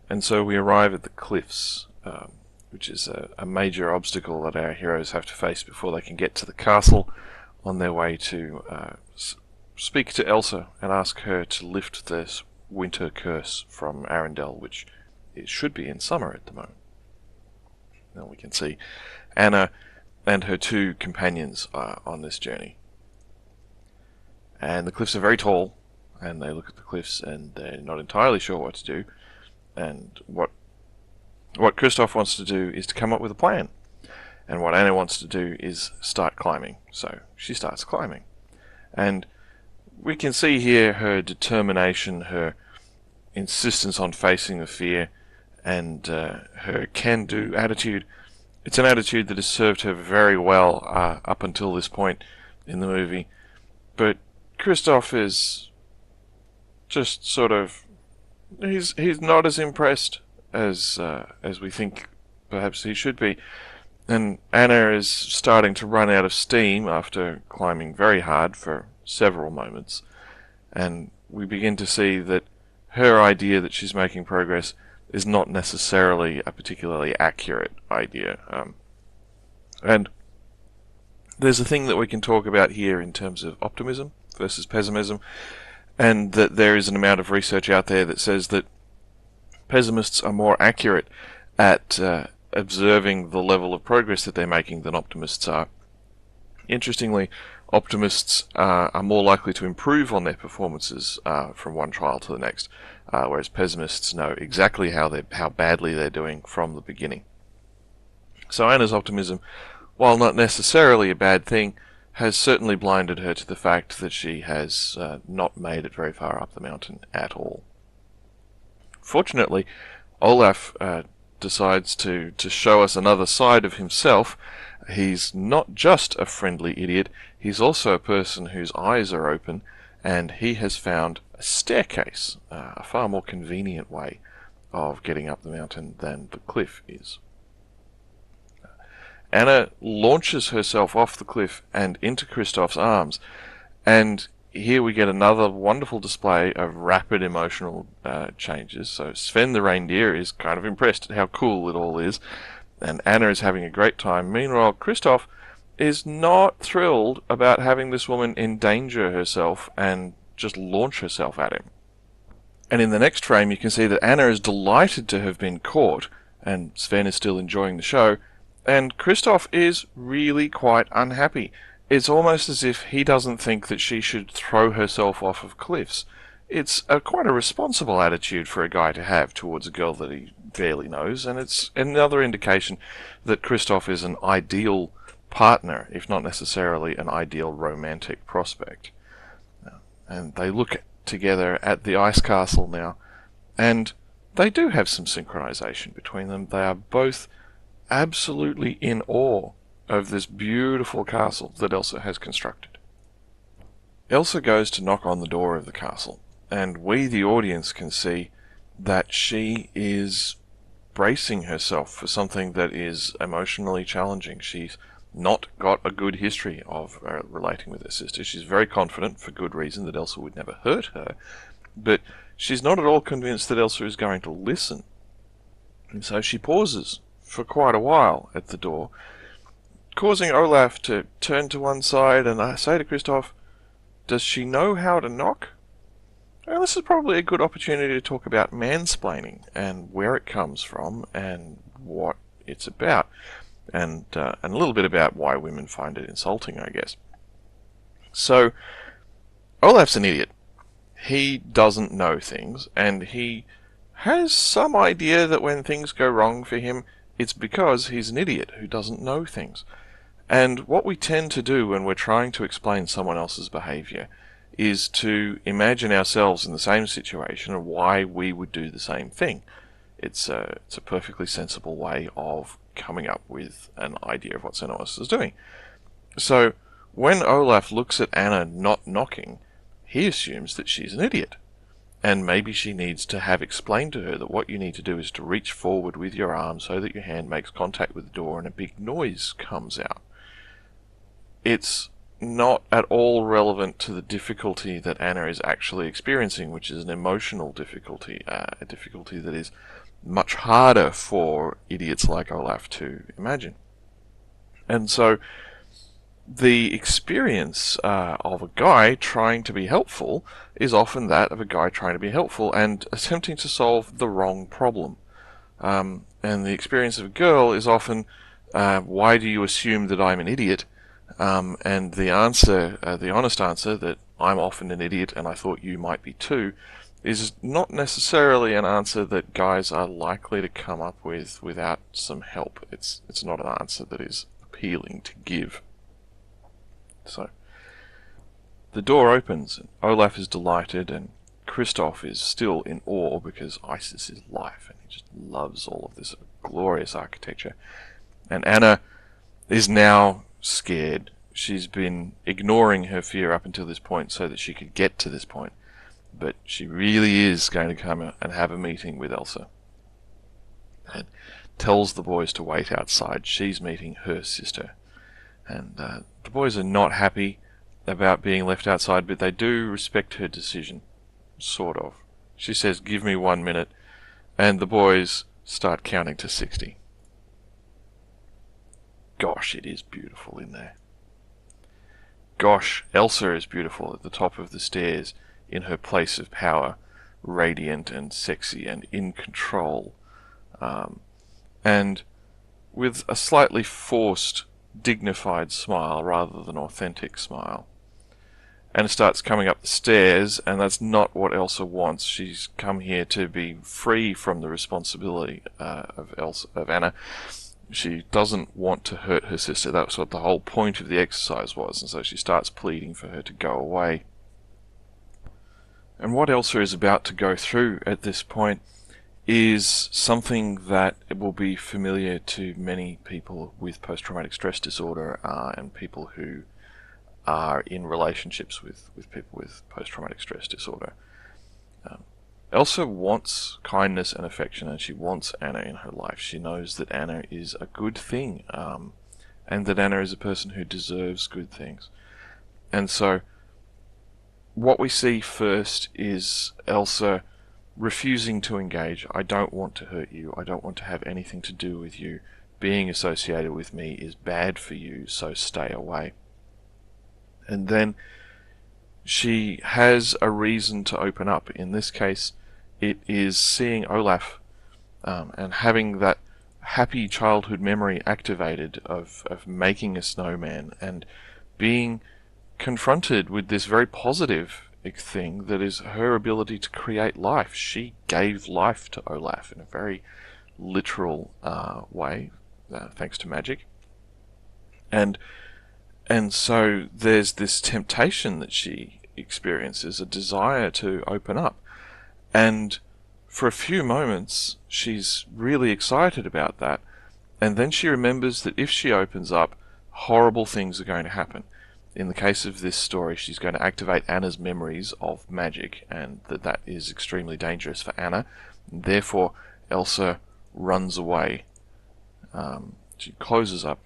And so we arrive at the cliffs, which is a major obstacle that our heroes have to face before they can get to the castle on their way to speak to Elsa and ask her to lift this winter curse from Arendelle, which it should be in summer at the moment. Now we can see Anna and her two companions are on this journey. And the cliffs are very tall, and they look at the cliffs and they're not entirely sure what to do. And what Kristoff wants to do is to come up with a plan. And what Anna wants to do is start climbing. So she starts climbing. And we can see here her determination, her insistence on facing the fear, and her can-do attitude. It's an attitude that has served her very well up until this point in the movie. But Kristoff is just sort of... He's not as impressed as we think perhaps he should be. And Anna is starting to run out of steam after climbing very hard for several moments. And we begin to see that her idea that she's making progress is not necessarily a particularly accurate idea. And there's a thing that we can talk about here in terms of optimism versus pessimism, and that there is an amount of research out there that says that pessimists are more accurate at observing the level of progress that they're making than optimists are. Interestingly, optimists are more likely to improve on their performances from one trial to the next, whereas pessimists know exactly how badly they're doing from the beginning. So Anna's optimism, while not necessarily a bad thing, has certainly blinded her to the fact that she has not made it very far up the mountain at all. Fortunately, Olaf decides to show us another side of himself. He's not just a friendly idiot, he's also a person whose eyes are open, and he has found a staircase, a far more convenient way of getting up the mountain than the cliff is. Anna launches herself off the cliff and into Kristoff's arms, and here we get another wonderful display of rapid emotional changes. So Sven the reindeer is kind of impressed at how cool it all is, and Anna is having a great time. Meanwhile, Kristoff is not thrilled about having this woman endanger herself and just launch herself at him. And in the next frame you can see that Anna is delighted to have been caught, and Sven is still enjoying the show, and Kristoff is really quite unhappy. It's almost as if he doesn't think that she should throw herself off of cliffs. It's quite a responsible attitude for a guy to have towards a girl that he barely knows, and it's another indication that Kristoff is an ideal partner, if not necessarily an ideal romantic prospect. And they look together at the ice castle now, and they do have some synchronization between them. They are both absolutely in awe of this beautiful castle that Elsa has constructed. Elsa goes to knock on the door of the castle, and we, the audience, can see that she is bracing herself for something that is emotionally challenging. She's not got a good history of relating with her sister. She's very confident, for good reason, that Elsa would never hurt her, but she's not at all convinced that Elsa is going to listen. And so she pauses for quite a while at the door, causing Olaf to turn to one side and say to Kristoff, does she know how to knock? Well, this is probably a good opportunity to talk about mansplaining and where it comes from and what it's about, and a little bit about why women find it insulting, I guess. So, Olaf's an idiot. He doesn't know things, and he has some idea that when things go wrong for him, it's because he's an idiot who doesn't know things. And what we tend to do when we're trying to explain someone else's behavior is to imagine ourselves in the same situation and why we would do the same thing. It's a perfectly sensible way of coming up with an idea of what someone else is doing. So when Olaf looks at Anna not knocking, he assumes that she's an idiot. And maybe she needs to have explained to her that what you need to do is to reach forward with your arm so that your hand makes contact with the door and a big noise comes out. It's not at all relevant to the difficulty that Anna is actually experiencing, which is an emotional difficulty, a difficulty that is much harder for idiots like Olaf to imagine. And so the experience of a guy trying to be helpful is often that of a guy trying to be helpful and attempting to solve the wrong problem. And the experience of a girl is often, why do you assume that I'm an idiot? And the answer, the honest answer, that I'm often an idiot and I thought you might be too, is not necessarily an answer that guys are likely to come up with without some help. It's not an answer that is appealing to give. So, the door opens, and Olaf is delighted, and Kristoff is still in awe because ice is his life, and he just loves all of this glorious architecture. And Anna is now scared. She's been ignoring her fear up until this point so that she could get to this point. But she really is going to come and have a meeting with Elsa. And tells the boys to wait outside. She's meeting her sister. And the boys are not happy about being left outside, but they do respect her decision. Sort of. She says, give me 1 minute. And the boys start counting to 60. Gosh, it is beautiful in there. Gosh, Elsa is beautiful at the top of the stairs in her place of power, radiant and sexy and in control. And with a slightly forced, dignified smile rather than authentic smile. Anna starts coming up the stairs, and that's not what Elsa wants. She's come here to be free from the responsibility of Anna. She doesn't want to hurt her sister. That's what the whole point of the exercise was, and so she starts pleading for her to go away. And what Elsa is about to go through at this point is something that will be familiar to many people with post-traumatic stress disorder and people who are in relationships with people with post-traumatic stress disorder. Elsa wants kindness and affection, and she wants Anna in her life. She knows that Anna is a good thing, and that Anna is a person who deserves good things. And so what we see first is Elsa refusing to engage. I don't want to hurt you. I don't want to have anything to do with you. Being associated with me is bad for you, so stay away. And then she has a reason to open up. In this case, it is seeing Olaf and having that happy childhood memory activated of making a snowman and being confronted with this very positive thing that is her ability to create life. She gave life to Olaf in a very literal way, thanks to magic. And so there's this temptation that she experiences, a desire to open up. And for a few moments, she's really excited about that. And then she remembers that if she opens up, horrible things are going to happen. In the case of this story, she's going to activate Anna's memories of magic, and that is extremely dangerous for Anna. And therefore, Elsa runs away. She closes up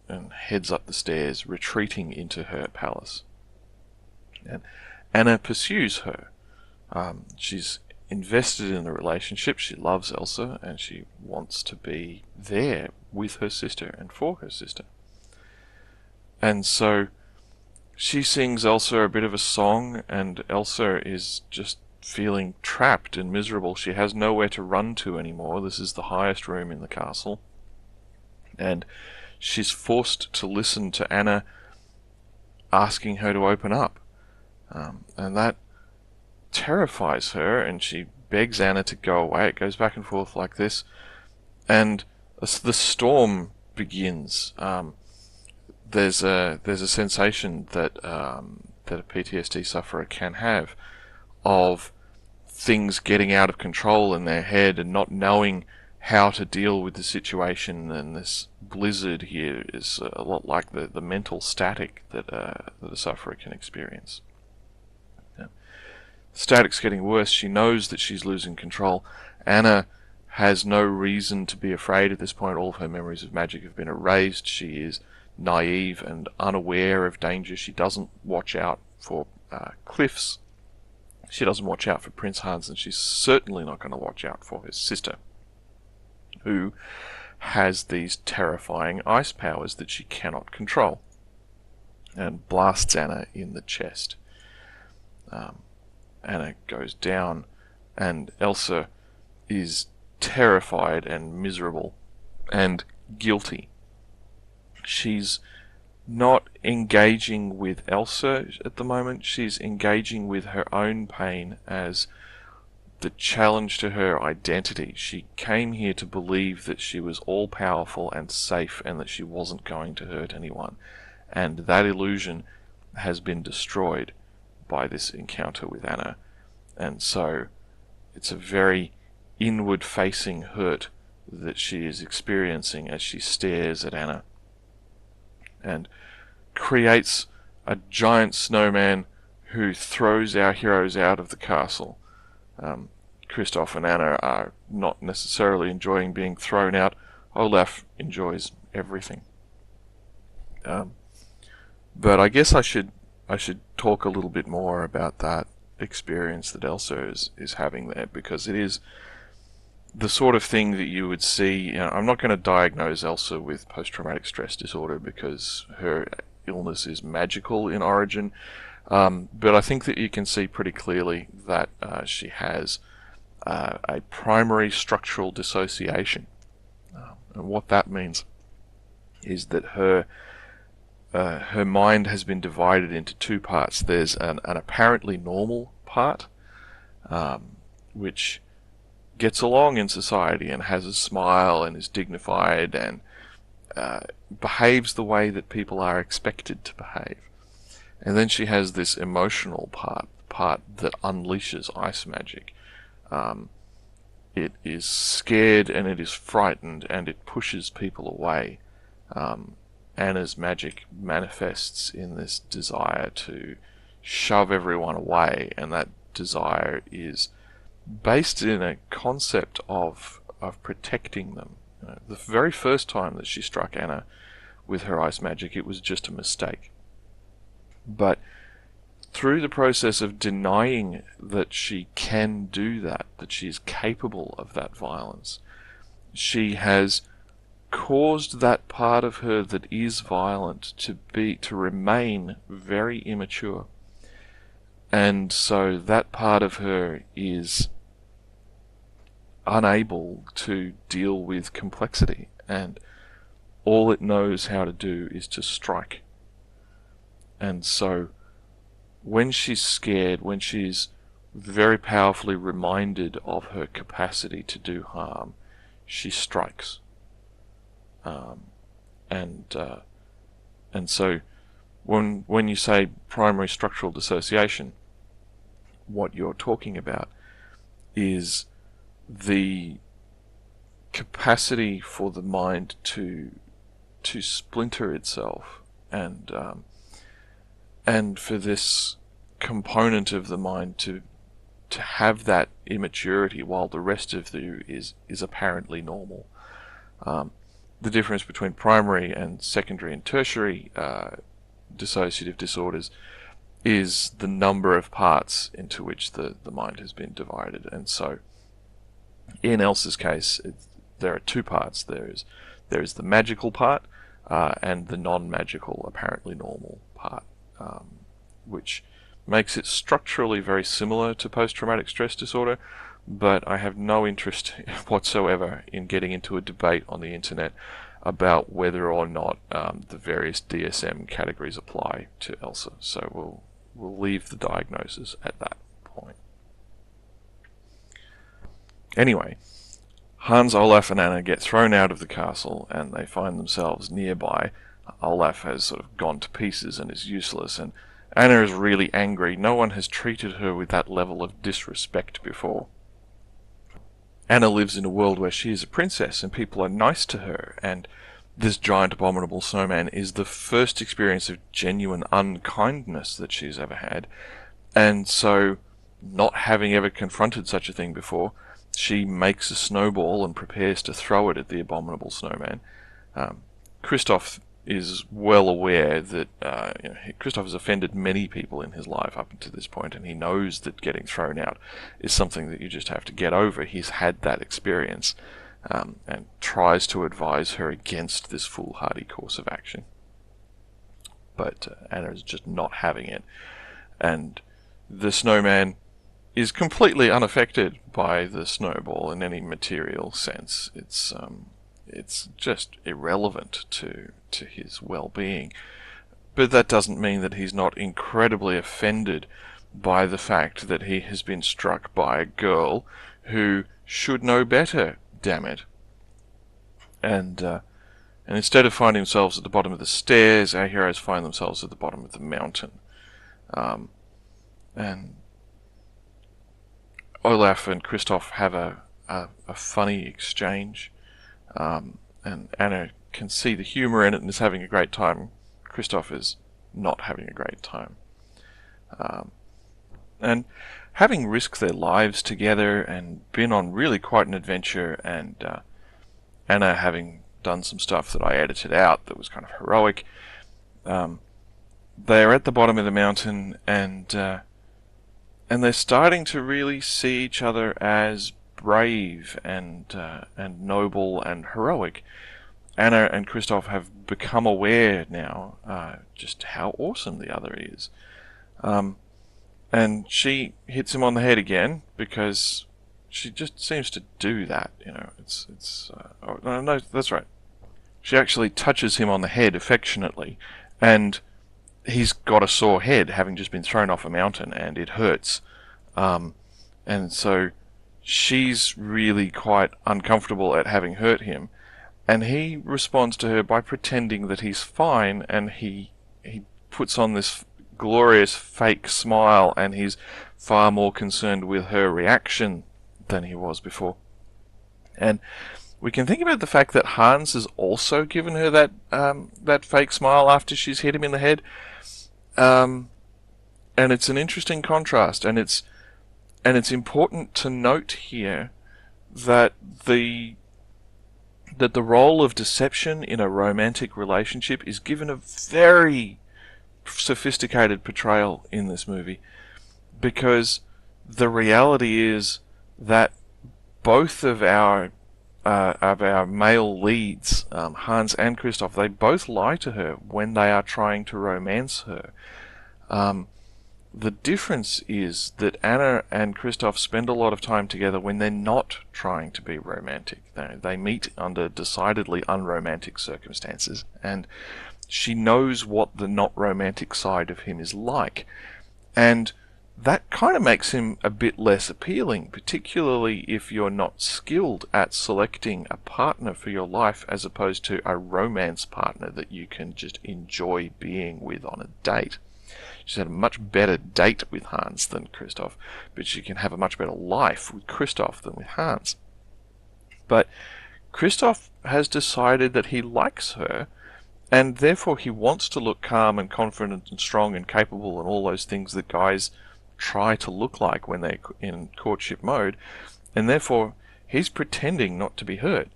and heads up the stairs, retreating into her palace. And Anna pursues her. She's invested in the relationship. She loves Elsa, and she wants to be there with her sister and for her sister. And so she sings Elsa a bit of a song, and Elsa is just feeling trapped and miserable. She has nowhere to run to anymore. This is the highest room in the castle. And she's forced to listen to Anna asking her to open up. And that terrifies her, and she begs Anna to go away. It goes back and forth like this. And the storm begins. There's a sensation that a PTSD sufferer can have of things getting out of control in their head and not knowing how to deal with the situation. And this blizzard here is a lot like the mental static that a sufferer can experience. Static's getting worse. She knows that she's losing control. Anna has no reason to be afraid at this point. All of her memories of magic have been erased. She is naive and unaware of danger. She doesn't watch out for cliffs. She doesn't watch out for Prince Hans, and she's certainly not going to watch out for his sister, who has these terrifying ice powers that she cannot control, and blasts Anna in the chest. Anna goes down, and Elsa is terrified and miserable and guilty. She's not engaging with Elsa at the moment. She's engaging with her own pain as the challenge to her identity. She came here to believe that she was all-powerful and safe and that she wasn't going to hurt anyone. And that illusion has been destroyed by this encounter with Anna. And so it's a very inward-facing hurt that she is experiencing as she stares at Anna, and creates a giant snowman who throws our heroes out of the castle. Kristoff and Anna are not necessarily enjoying being thrown out. Olaf enjoys everything. But I guess I should talk a little bit more about that experience that Elsa is having there, because it is the sort of thing that you would see. I'm not going to diagnose Elsa with post-traumatic stress disorder because her illness is magical in origin, but I think that you can see pretty clearly that she has a primary structural dissociation. And what that means is that her mind has been divided into two parts. There's an apparently normal part, which gets along in society and has a smile and is dignified and behaves the way that people are expected to behave. And then she has this emotional part that unleashes ice magic. It is scared and it is frightened and it pushes people away. Anna's magic manifests in this desire to shove everyone away, and that desire is based in a concept of protecting them. The very first time that she struck Anna with her ice magic, it was just a mistake. But through the process of denying that she can do that she is capable of that violence, she has caused that part of her that is violent to remain very immature. And so that part of her is unable to deal with complexity, and all it knows how to do is to strike. And so when she's scared, when she's very powerfully reminded of her capacity to do harm, she strikes. And so when you say primary structural dissociation, what you're talking about is the capacity for the mind to splinter itself, and for this component of the mind to have that immaturity while the rest of you is apparently normal. The difference between primary and secondary and tertiary dissociative disorders is the number of parts into which the mind has been divided. And so in Elsa's case, there are two parts. There is the magical part and the non-magical, apparently normal part, which makes it structurally very similar to post-traumatic stress disorder, but I have no interest whatsoever in getting into a debate on the internet about whether or not the various DSM categories apply to Elsa. So we'll leave the diagnosis at that point. Anyway, Hans, Olaf and Anna get thrown out of the castle and they find themselves nearby. Olaf has sort of gone to pieces and is useless, and Anna is really angry. No one has treated her with that level of disrespect before. Anna lives in a world where she is a princess and people are nice to her, and this giant abominable snowman is the first experience of genuine unkindness that she's ever had. And so, not having ever confronted such a thing before, she makes a snowball and prepares to throw it at the abominable snowman. Kristoff is well aware that Kristoff has offended many people in his life up until this point, and he knows that getting thrown out is something that you just have to get over. He's had that experience, and tries to advise her against this foolhardy course of action. But Anna is just not having it, and the snowman is completely unaffected by the snowball in any material sense. It's just irrelevant to his well-being. But that doesn't mean that he's not incredibly offended by the fact that he has been struck by a girl who should know better, damn it. And instead of finding themselves at the bottom of the stairs, our heroes find themselves at the bottom of the mountain. And Olaf and Kristoff have a funny exchange. And Anna can see the humour in it and is having a great time. Kristoff is not having a great time. And having risked their lives together and been on really quite an adventure, and Anna having done some stuff that I edited out that was kind of heroic, they're at the bottom of the mountain, and they're starting to really see each other as brave and noble and heroic. Anna and Kristoff have become aware now just how awesome the other is. And she hits him on the head again, because she just seems to do that, no, that's right. She actually touches him on the head affectionately, and he's got a sore head, having just been thrown off a mountain, and it hurts. And so she's really quite uncomfortable at having hurt him, and he responds to her by pretending that he's fine, and he puts on this glorious fake smile, and he's far more concerned with her reaction than he was before. And we can think about the fact that Hans has also given her that fake smile after she's hit him in the head, and it's an interesting contrast, and it's important to note here that the role of deception in a romantic relationship is given a very sophisticated portrayal in this movie, because the reality is that both of our male leads, Hans and Kristoff, they both lie to her when they are trying to romance her. The difference is that Anna and Kristoff spend a lot of time together when they're not trying to be romantic. They meet under decidedly unromantic circumstances, and she knows what the not romantic side of him is like. And that kind of makes him a bit less appealing, particularly if you're not skilled at selecting a partner for your life as opposed to a romance partner that you can just enjoy being with on a date. She's had a much better date with Hans than Kristoff, but she can have a much better life with Kristoff than with Hans. But Kristoff has decided that he likes her, and therefore he wants to look calm and confident and strong and capable and all those things that guys try to look like when they're in courtship mode, and therefore he's pretending not to be hurt.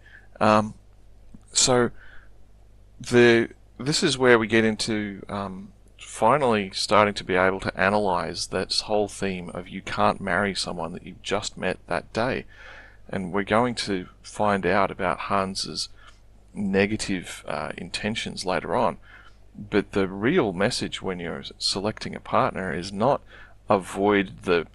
So this is where we get into finally starting to be able to analyze this whole theme of you can't marry someone that you've just met that day. And we're going to find out about Hans's negative intentions later on. But the real message when you're selecting a partner is not avoid the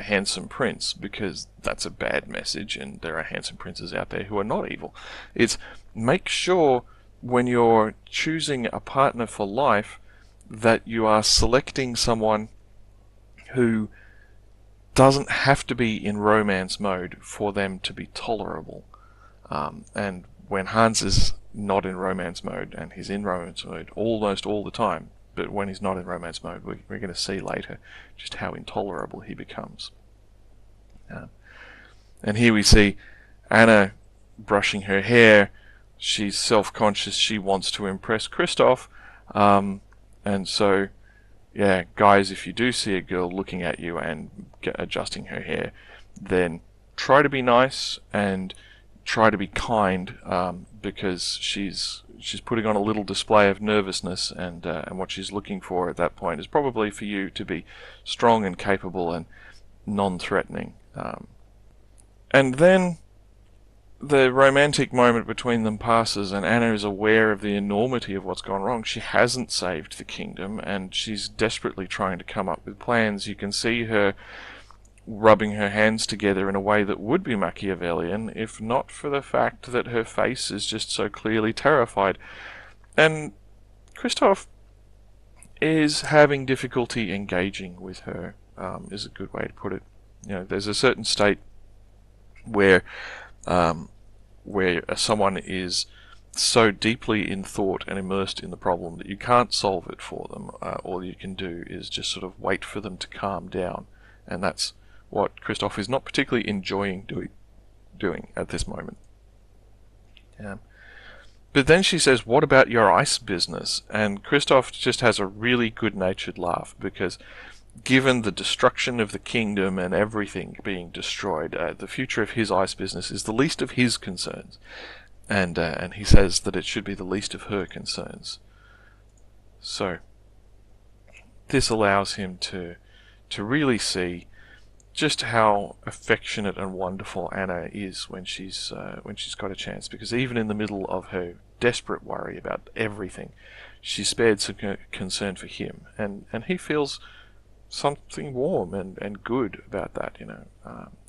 handsome prince, because that's a bad message, and there are handsome princes out there who are not evil. It's make sure when you're choosing a partner for life that you are selecting someone who doesn't have to be in romance mode for them to be tolerable. And when Hans is not in romance mode, and he's in romance mode almost all the time, but when he's not in romance mode, we're going to see later just how intolerable he becomes. And here we see Anna brushing her hair. She's self-conscious. She wants to impress Kristoff. And so, yeah, guys, if you do see a girl looking at you and adjusting her hair, then try to be nice and try to be kind, because she's putting on a little display of nervousness, and what she's looking for at that point is probably for you to be strong and capable and non-threatening. And then the romantic moment between them passes, and Anna is aware of the enormity of what's gone wrong. She hasn't saved the kingdom, and she's desperately trying to come up with plans. You can see her rubbing her hands together in a way that would be Machiavellian, if not for the fact that her face is just so clearly terrified. And Kristoff is having difficulty engaging with her, is a good way to put it. There's a certain state where someone is so deeply in thought and immersed in the problem that you can't solve it for them. All you can do is just sort of wait for them to calm down, and that's what Kristoff is not particularly enjoying doing at this moment. But then she says, "What about your ice business?" And Kristoff just has a really good-natured laugh, because given the destruction of the kingdom and everything being destroyed, the future of his ice business is the least of his concerns. And he says that it should be the least of her concerns. So this allows him to really see just how affectionate and wonderful Anna is when she's got a chance, because even in the middle of her desperate worry about everything, she spared some concern for him, and he feels something warm and good about that.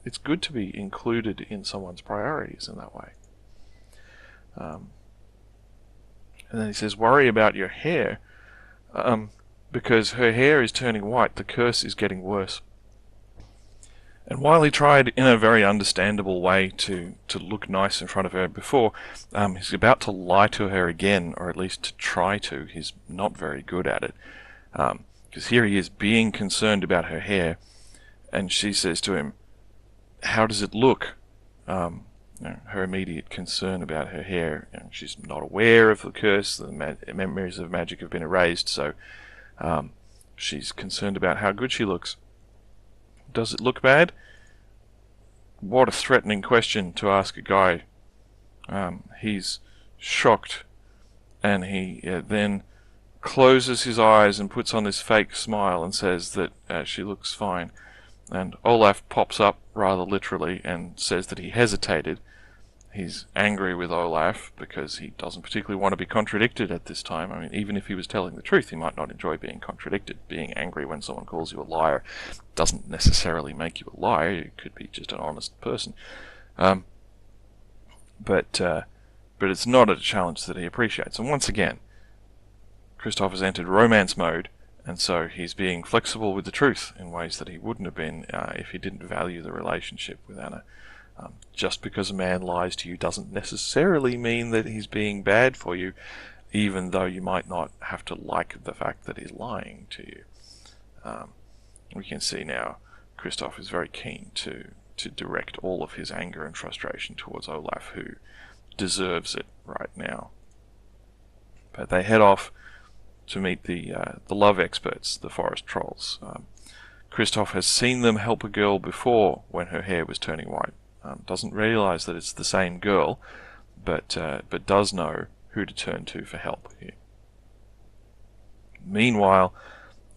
It's good to be included in someone's priorities in that way. And then he says, "Worry about your hair, because her hair is turning white. The curse is getting worse." And while he tried in a very understandable way to look nice in front of her before, he's about to lie to her again, or at least to try to. He's not very good at it. Because here he is being concerned about her hair, and she says to him, "How does it look?" Her immediate concern about her hair. She's not aware of the curse. The memories of magic have been erased, so she's concerned about how good she looks. "Does it look bad?" What a threatening question to ask a guy. He's shocked, and he then closes his eyes and puts on this fake smile and says that she looks fine. And Olaf pops up rather literally and says that he hesitated. He's angry with Olaf because he doesn't particularly want to be contradicted at this time. I mean, even if he was telling the truth, he might not enjoy being contradicted. Being angry when someone calls you a liar doesn't necessarily make you a liar. You could be just an honest person. But it's not a challenge that he appreciates. And once again, Kristoff has entered romance mode, and so he's being flexible with the truth in ways that he wouldn't have been if he didn't value the relationship with Anna. Just because a man lies to you doesn't necessarily mean that he's being bad for you, even though you might not have to like the fact that he's lying to you. We can see now Kristoff is very keen to direct all of his anger and frustration towards Olaf, who deserves it right now. But they head off to meet the love experts, the forest trolls. Kristoff has seen them help a girl before when her hair was turning white. Doesn't realise that it's the same girl, but does know who to turn to for help here. Meanwhile,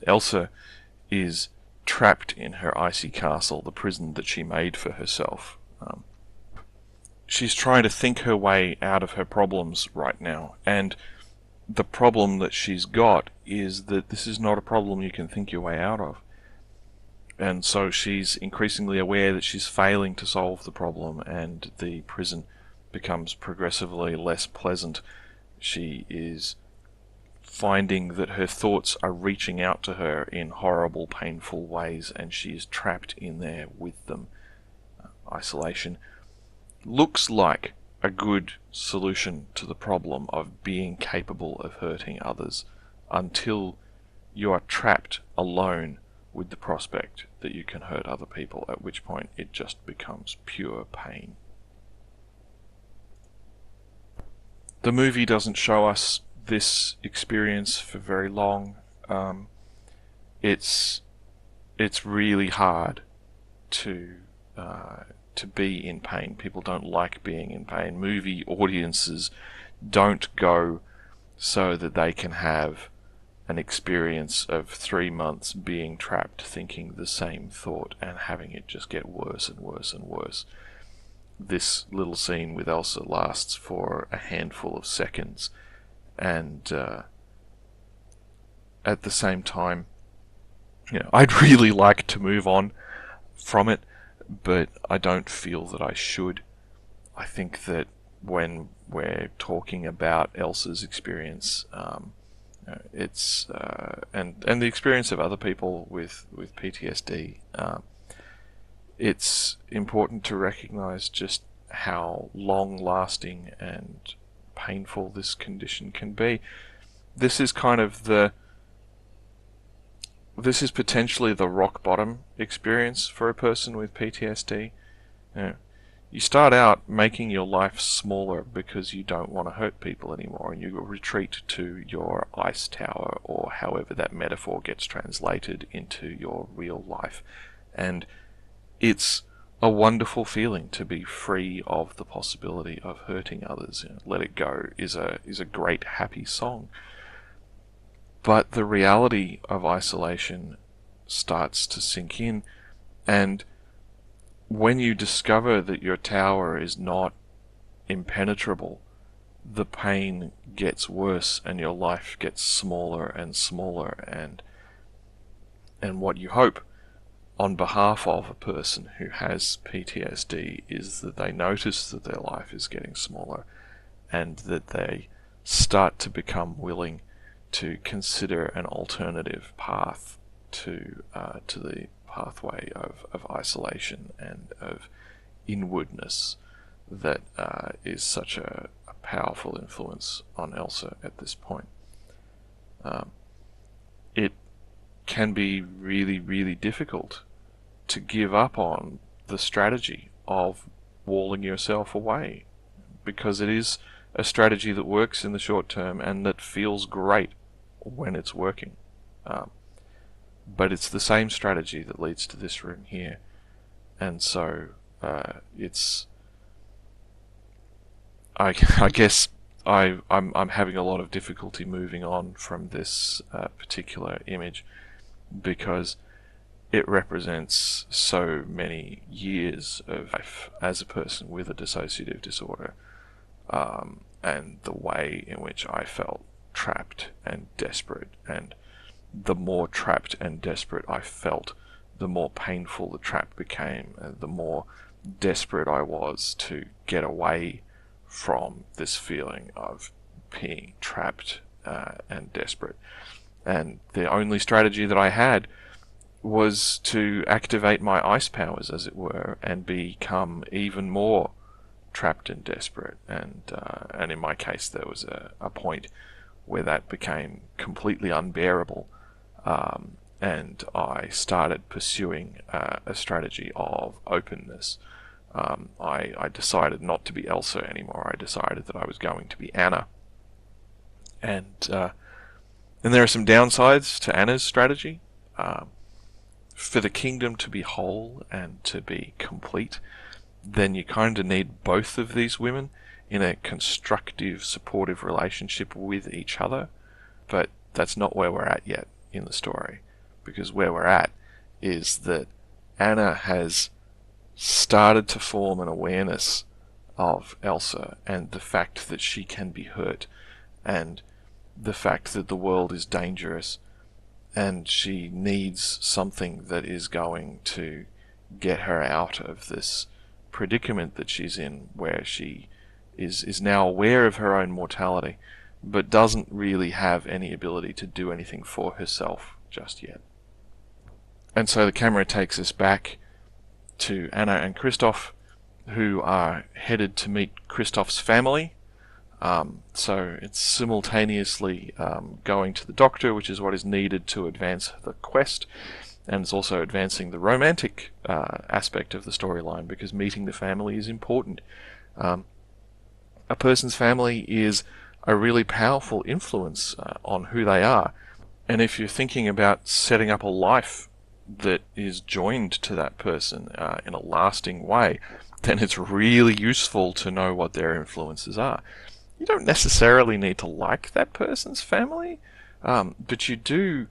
Elsa is trapped in her icy castle, the prison that she made for herself. She's trying to think her way out of her problems right now, and the problem that she's got is that this is not a problem you can think your way out of. And so she's increasingly aware that she's failing to solve the problem, and the prison becomes progressively less pleasant. She is finding that her thoughts are reaching out to her in horrible, painful ways, and she is trapped in there with them. Isolation looks like a good solution to the problem of being capable of hurting others, until you are trapped alone with the prospect that you can hurt other people, at which point it just becomes pure pain. The movie doesn't show us this experience for very long. It's really hard to to be in pain. People don't like being in pain. Movie audiences don't go so that they can have an experience of 3 months being trapped, thinking the same thought and having it just get worse and worse and worse. This little scene with Elsa lasts for a handful of seconds, and at the same time, I'd really like to move on from it, but I don't feel that I should. I think that when we're talking about Elsa's experience, it's and the experience of other people with PTSD, it's important to recognize just how long-lasting and painful this condition can be. This is potentially the rock bottom experience for a person with PTSD. You start out making your life smaller because you don't want to hurt people anymore, and you retreat to your ice tower, or however that metaphor gets translated into your real life. And it's a wonderful feeling to be free of the possibility of hurting others. Let It Go is a great, happy song. But the reality of isolation starts to sink in, and when you discover that your tower is not impenetrable, the pain gets worse and your life gets smaller and smaller, and what you hope on behalf of a person who has PTSD is that they notice that their life is getting smaller, and that they start to become willing to consider an alternative path to the pathway of isolation and of inwardness that is such a powerful influence on Elsa at this point. It can be really, really difficult to give up on the strategy of walling yourself away, because it is a strategy that works in the short term and that feels great when it's working. But it's the same strategy that leads to this room here, and so I guess I'm having a lot of difficulty moving on from this particular image, because it represents so many years of life as a person with a dissociative disorder, and the way in which I felt trapped and desperate, and the more trapped and desperate I felt, the more painful the trap became, and the more desperate I was to get away from this feeling of being trapped and desperate. And the only strategy that I had was to activate my ice powers, as it were, and become even more trapped and desperate. And in my case, there was a point where that became completely unbearable, and I started pursuing a strategy of openness. I decided not to be Elsa anymore. I decided that I was going to be Anna. And there are some downsides to Anna's strategy. For the kingdom to be whole and to be complete, then you kind of need both of these women in a constructive, supportive relationship with each other. But that's not where we're at yet in the story, because where we're at is that Anna has started to form an awareness of Elsa and the fact that she can be hurt, and the fact that the world is dangerous, and she needs something that is going to get her out of this predicament that she's in, where she is now aware of her own mortality, but doesn't really have any ability to do anything for herself just yet. And so the camera takes us back to Anna and Kristoff, who are headed to meet Kristoff's family. So it's simultaneously going to the doctor, which is what is needed to advance the quest, and it's also advancing the romantic aspect of the storyline, because meeting the family is important. A person's family is a really powerful influence on who they are, and if you're thinking about setting up a life that is joined to that person in a lasting way, then it's really useful to know what their influences are. You don't necessarily need to like that person's family, but you do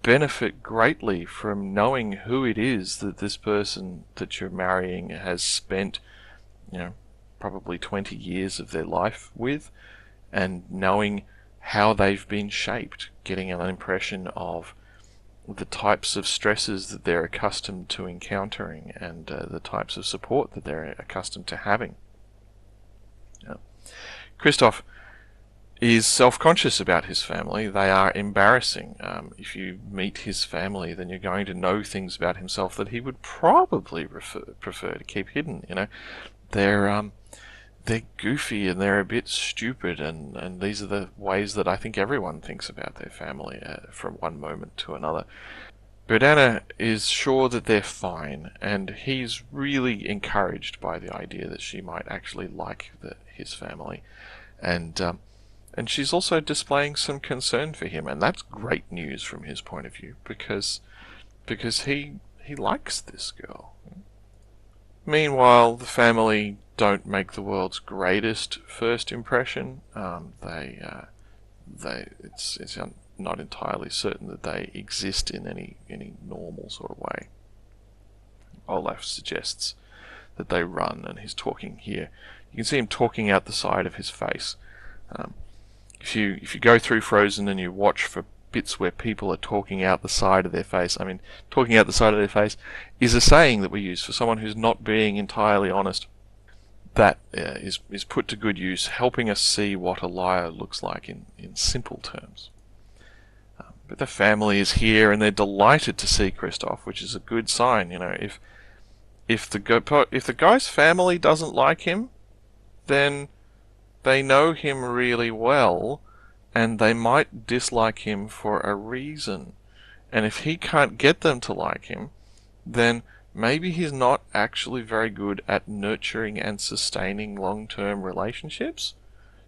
benefit greatly from knowing who it is that this person that you're marrying has spent, probably 20 years of their life with, and knowing how they've been shaped, getting an impression of the types of stresses that they're accustomed to encountering and the types of support that they're accustomed to having. Kristoff is self-conscious about his family. They are embarrassing. If you meet his family, then you're going to know things about himself that he would probably prefer to keep hidden. They're goofy and they're a bit stupid, and these are the ways that I think everyone thinks about their family from one moment to another. But Anna is sure that they're fine, and he's really encouraged by the idea that she might actually like his family. And she's also displaying some concern for him, and that's great news from his point of view, because he likes this girl. Meanwhile, the family don't make the world's greatest first impression. It's not entirely certain that they exist in any normal sort of way. Olaf suggests that they run, and he's talking here. You can see him talking out the side of his face. If you go through Frozen and you watch for bits where people are talking out the side of their face, talking out the side of their face is a saying that we use for someone who's not being entirely honest. That is put to good use, helping us see what a liar looks like in simple terms. But the family is here, and they're delighted to see Kristoff, which is a good sign. If the guy's family doesn't like him, then they know him really well, and they might dislike him for a reason. And if he can't get them to like him, then maybe he's not actually very good at nurturing and sustaining long-term relationships.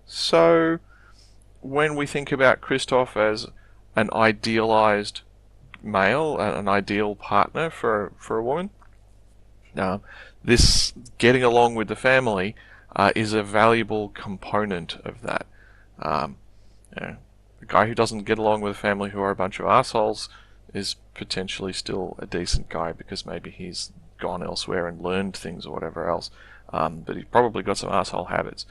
So when we think about Kristoff as an idealized male, an ideal partner for a woman, this getting along with the family is a valuable component of that. A guy who doesn't get along with a family who are a bunch of assholes is potentially still a decent guy, because maybe he's gone elsewhere and learned things or whatever else. But he's probably got some asshole habits.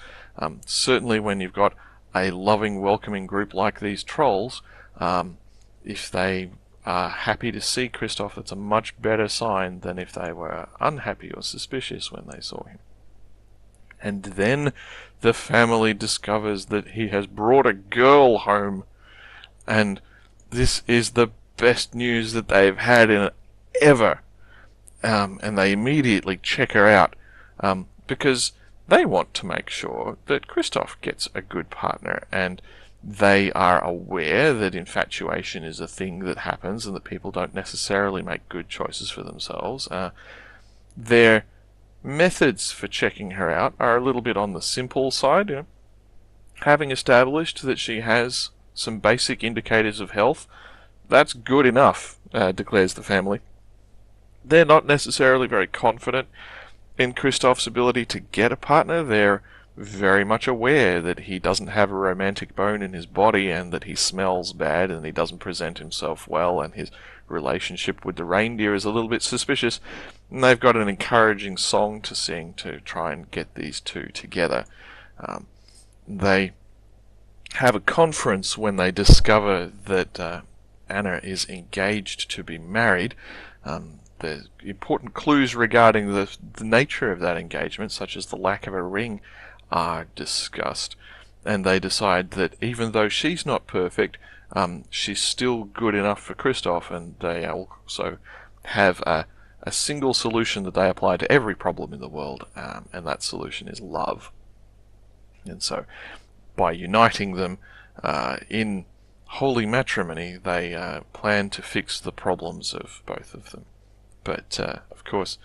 Certainly when you've got a loving, welcoming group like these trolls, if they are happy to see Kristoff, that's a much better sign than if they were unhappy or suspicious when they saw him. And then the family discovers that he has brought a girl home, and this is the best news that they've had in ever. And they immediately check her out, because they want to make sure that Kristoff gets a good partner, and they are aware that infatuation is a thing that happens and that people don't necessarily make good choices for themselves. Their methods for checking her out are a little bit on the simple side. Having established that she has some basic indicators of health, that's good enough, declares the family. They're not necessarily very confident in Kristoff's ability to get a partner. They're very much aware that he doesn't have a romantic bone in his body, and that he smells bad, and he doesn't present himself well, and his relationship with the reindeer is a little bit suspicious. And they've got an encouraging song to sing to try and get these two together. They have a conference when they discover that Anna is engaged to be married. The important clues regarding the nature of that engagement, such as the lack of a ring, are discussed, and they decide that even though she's not perfect, she's still good enough for Kristoff, and they also have a single solution that they apply to every problem in the world, and that solution is love. And so by uniting them in holy matrimony, they plan to fix the problems of both of them. But of course,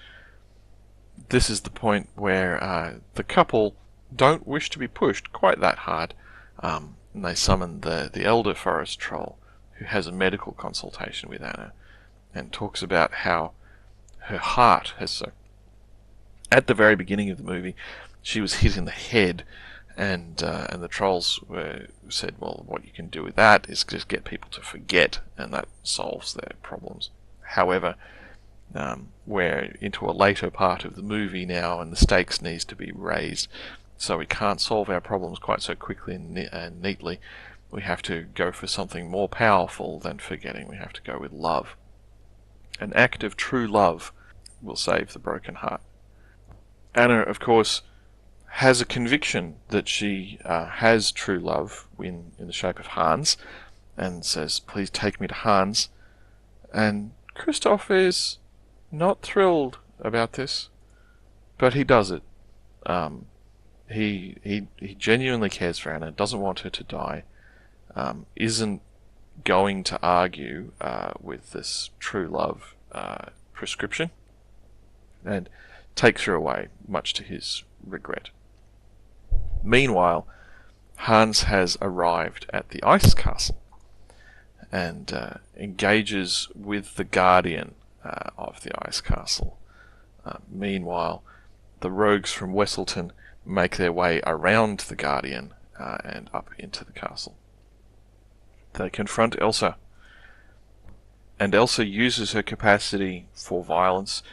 this is the point where the couple don't wish to be pushed quite that hard, and they summon the elder forest troll, who has a medical consultation with Anna, and talks about how her heart has so At the very beginning of the movie, she was hit in the head, and the trolls said, well, what you can do with that is just get people to forget, and that solves their problems. However, we're into a later part of the movie now, and the stakes needs to be raised, so we can't solve our problems quite so quickly and neatly. We have to go for something more powerful than forgetting. We have to go with love. An act of true love will save the broken heart. Anna, of course, has a conviction that she has true love in the shape of Hans, and says, please take me to Hans. And Kristoff is not thrilled about this, but he does it. He genuinely cares for Anna, doesn't want her to die, isn't going to argue with this true love prescription, and takes her away, much to his regret. Meanwhile, Hans has arrived at the ice castle and engages with the guardian of the ice castle. Meanwhile, the rogues from Wesselton make their way around the guardian and up into the castle. They confront Elsa, and Elsa uses her capacity for violence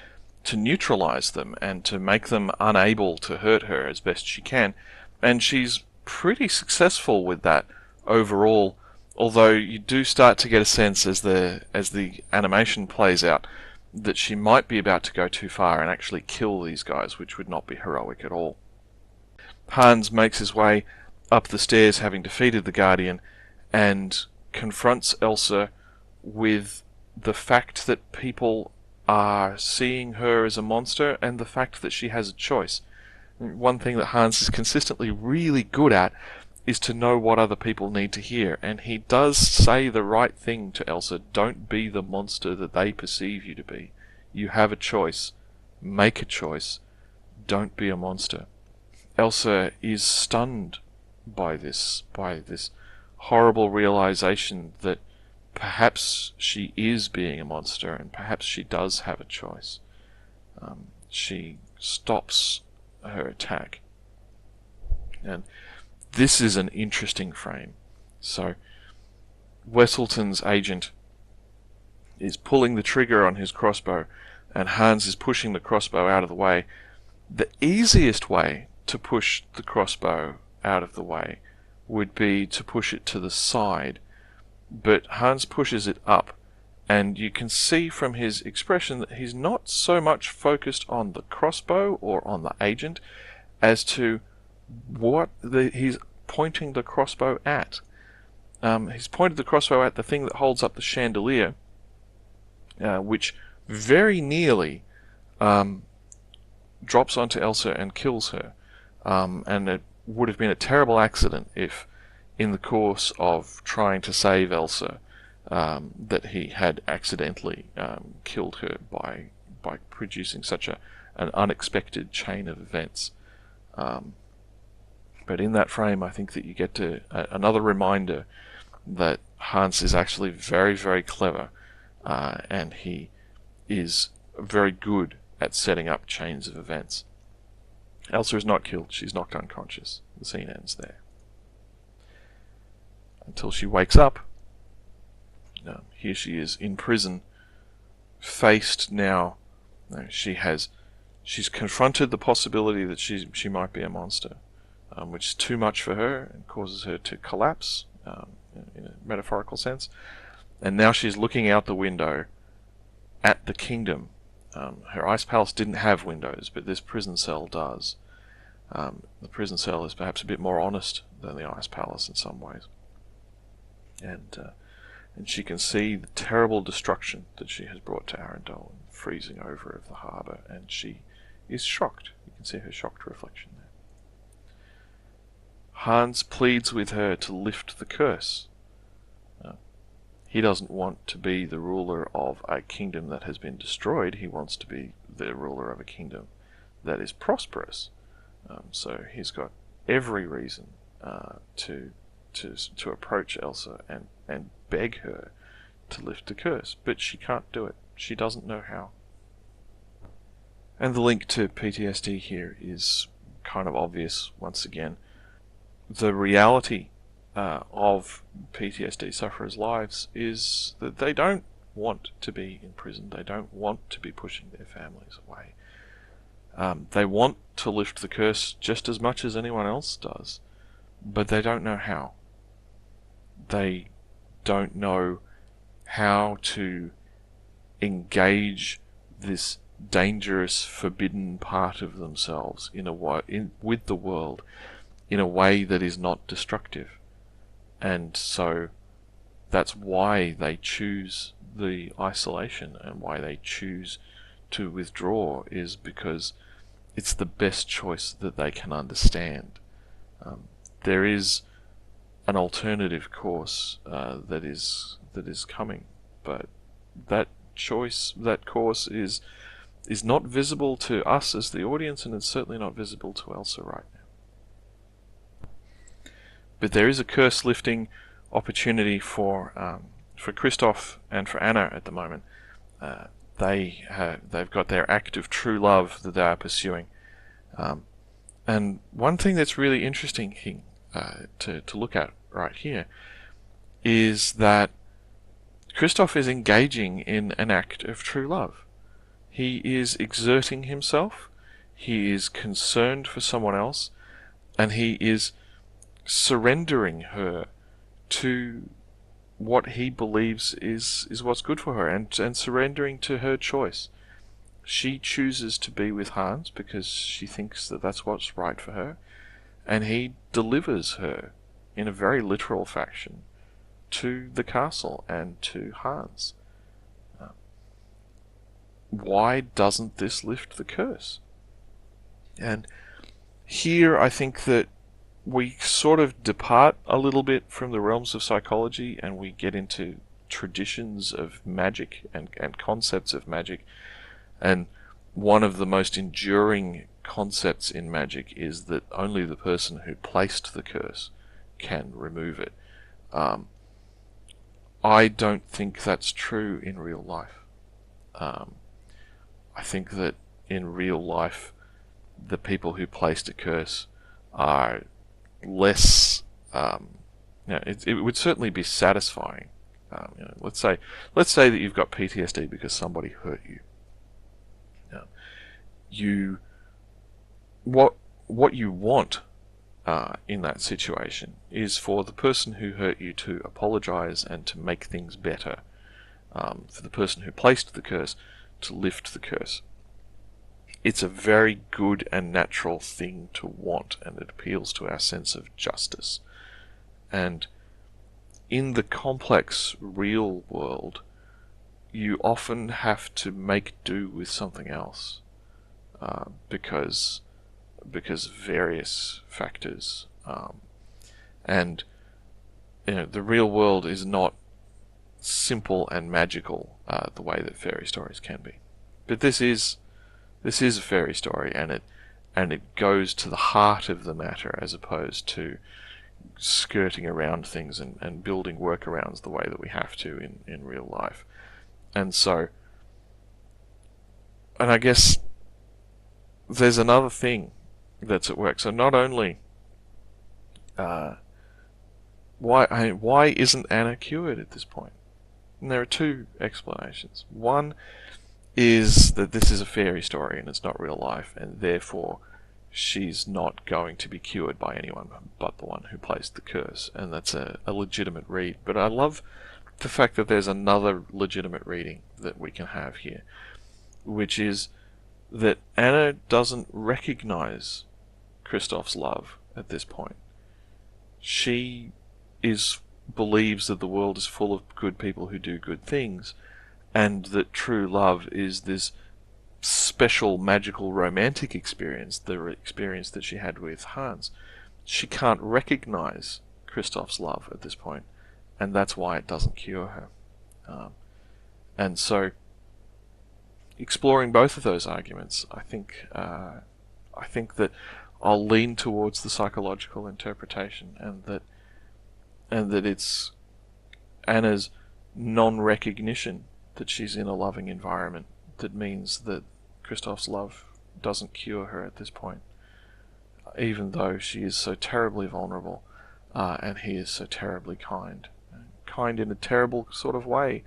to neutralize them and to make them unable to hurt her as best she can, and she's pretty successful with that overall, although you do start to get a sense as the animation plays out that she might be about to go too far and actually kill these guys, which would not be heroic at all. Hans makes his way up the stairs, having defeated the Guardian, and confronts Elsa with the fact that people are seeing her as a monster and the fact that she has a choice. One thing that Hans is consistently really good at is to know what other people need to hear, and he does say the right thing to Elsa. Don't be the monster that they perceive you to be. You have a choice. Make a choice. Don't be a monster. Elsa is stunned by this horrible realization that perhaps she is being a monster and perhaps she does have a choice. She stops her attack. And this is an interesting frame. So, Wesselton's agent is pulling the trigger on his crossbow, and Hans is pushing the crossbow out of the way. The easiest way to push the crossbow out of the way would be to push it to the side, but Hans pushes it up, and you can see from his expression that he's not so much focused on the crossbow or on the agent as to what he's pointing the crossbow at. He's pointed the crossbow at the thing that holds up the chandelier, which very nearly drops onto Elsa and kills her. And it would have been a terrible accident if, in the course of trying to save Elsa, that he had accidentally killed her by producing such an unexpected chain of events. But in that frame, I think that you get to another reminder that Hans is actually very, very clever, and he is very good at setting up chains of events. Elsa is not killed, she's knocked unconscious. The scene ends there. Until she wakes up. Here she is in prison, faced now. She's confronted the possibility that she might be a monster, which is too much for her and causes her to collapse, in a metaphorical sense. And now she's looking out the window at the kingdom. Her ice palace didn't have windows, but this prison cell does. The prison cell is perhaps a bit more honest than the ice palace in some ways. And she can see the terrible destruction that she has brought to Arendelle, and freezing over of the harbour, and she is shocked. You can see her shocked reflection there. Hans pleads with her to lift the curse. He doesn't want to be the ruler of a kingdom that has been destroyed. He wants to be the ruler of a kingdom that is prosperous. So he's got every reason to approach Elsa and beg her to lift the curse, but she can't do it. She doesn't know how. And the link to PTSD here is kind of obvious once again. The reality of PTSD sufferers' lives is that they don't want to be in prison. They don't want to be pushing their families away. They want to lift the curse just as much as anyone else does, but they don't know how. They don't know how to engage this dangerous, forbidden part of themselves with the world in a way that is not destructive. And so that's why they choose the isolation and why they choose to withdraw, is because it's the best choice that they can understand. There is an alternative course that is coming, but that course is not visible to us as the audience, and it's certainly not visible to Elsa right now. But there is a curse lifting opportunity for Kristoff and for Anna at the moment. They've got their act of true love that they are pursuing, and one thing that's really interesting to look at right here is that Kristoff is engaging in an act of true love. He is exerting himself, he is concerned for someone else, and he is surrendering her to what he believes is what's good for her, and surrendering to her choice. She chooses to be with Hans because she thinks that that's what's right for her, and he delivers her in a very literal fashion to the castle and to Hans. Why doesn't this lift the curse? And here I think that we sort of depart a little bit from the realms of psychology, and we get into traditions of magic and concepts of magic. And one of the most enduring concepts in magic is that only the person who placed the curse can remove it. I don't think that's true in real life. I think that in real life, the people who placed a curse are less. It would certainly be satisfying. Let's say that you've got PTSD because somebody hurt you. What you want in that situation is for the person who hurt you to apologize and to make things better. For the person who placed the curse to lift the curse. It's a very good and natural thing to want, and it appeals to our sense of justice. And in the complex real world, you often have to make do with something else because of various factors. And the real world is not simple and magical the way that fairy stories can be. But this is a fairy story, and it goes to the heart of the matter as opposed to skirting around things and building workarounds the way that we have to in real life. And I guess there's another thing that's at work. So not only why isn't Anna cured at this point? And there are two explanations. One is that this is a fairy story and it's not real life, and therefore she's not going to be cured by anyone but the one who placed the curse, and that's a legitimate read. But I love the fact that there's another legitimate reading that we can have here, which is that Anna doesn't recognize Kristoff's love at this point. She believes that the world is full of good people who do good things, and that true love is this special, magical, romantic experience, the experience that she had with Hans. She can't recognize Kristoff's love at this point, and that's why it doesn't cure her. And so, exploring both of those arguments, I think that I'll lean towards the psychological interpretation, and that it's Anna's non-recognition that she's in a loving environment that means that Kristoff's love doesn't cure her at this point, even though she is so terribly vulnerable, and he is so terribly kind. Kind in a terrible sort of way,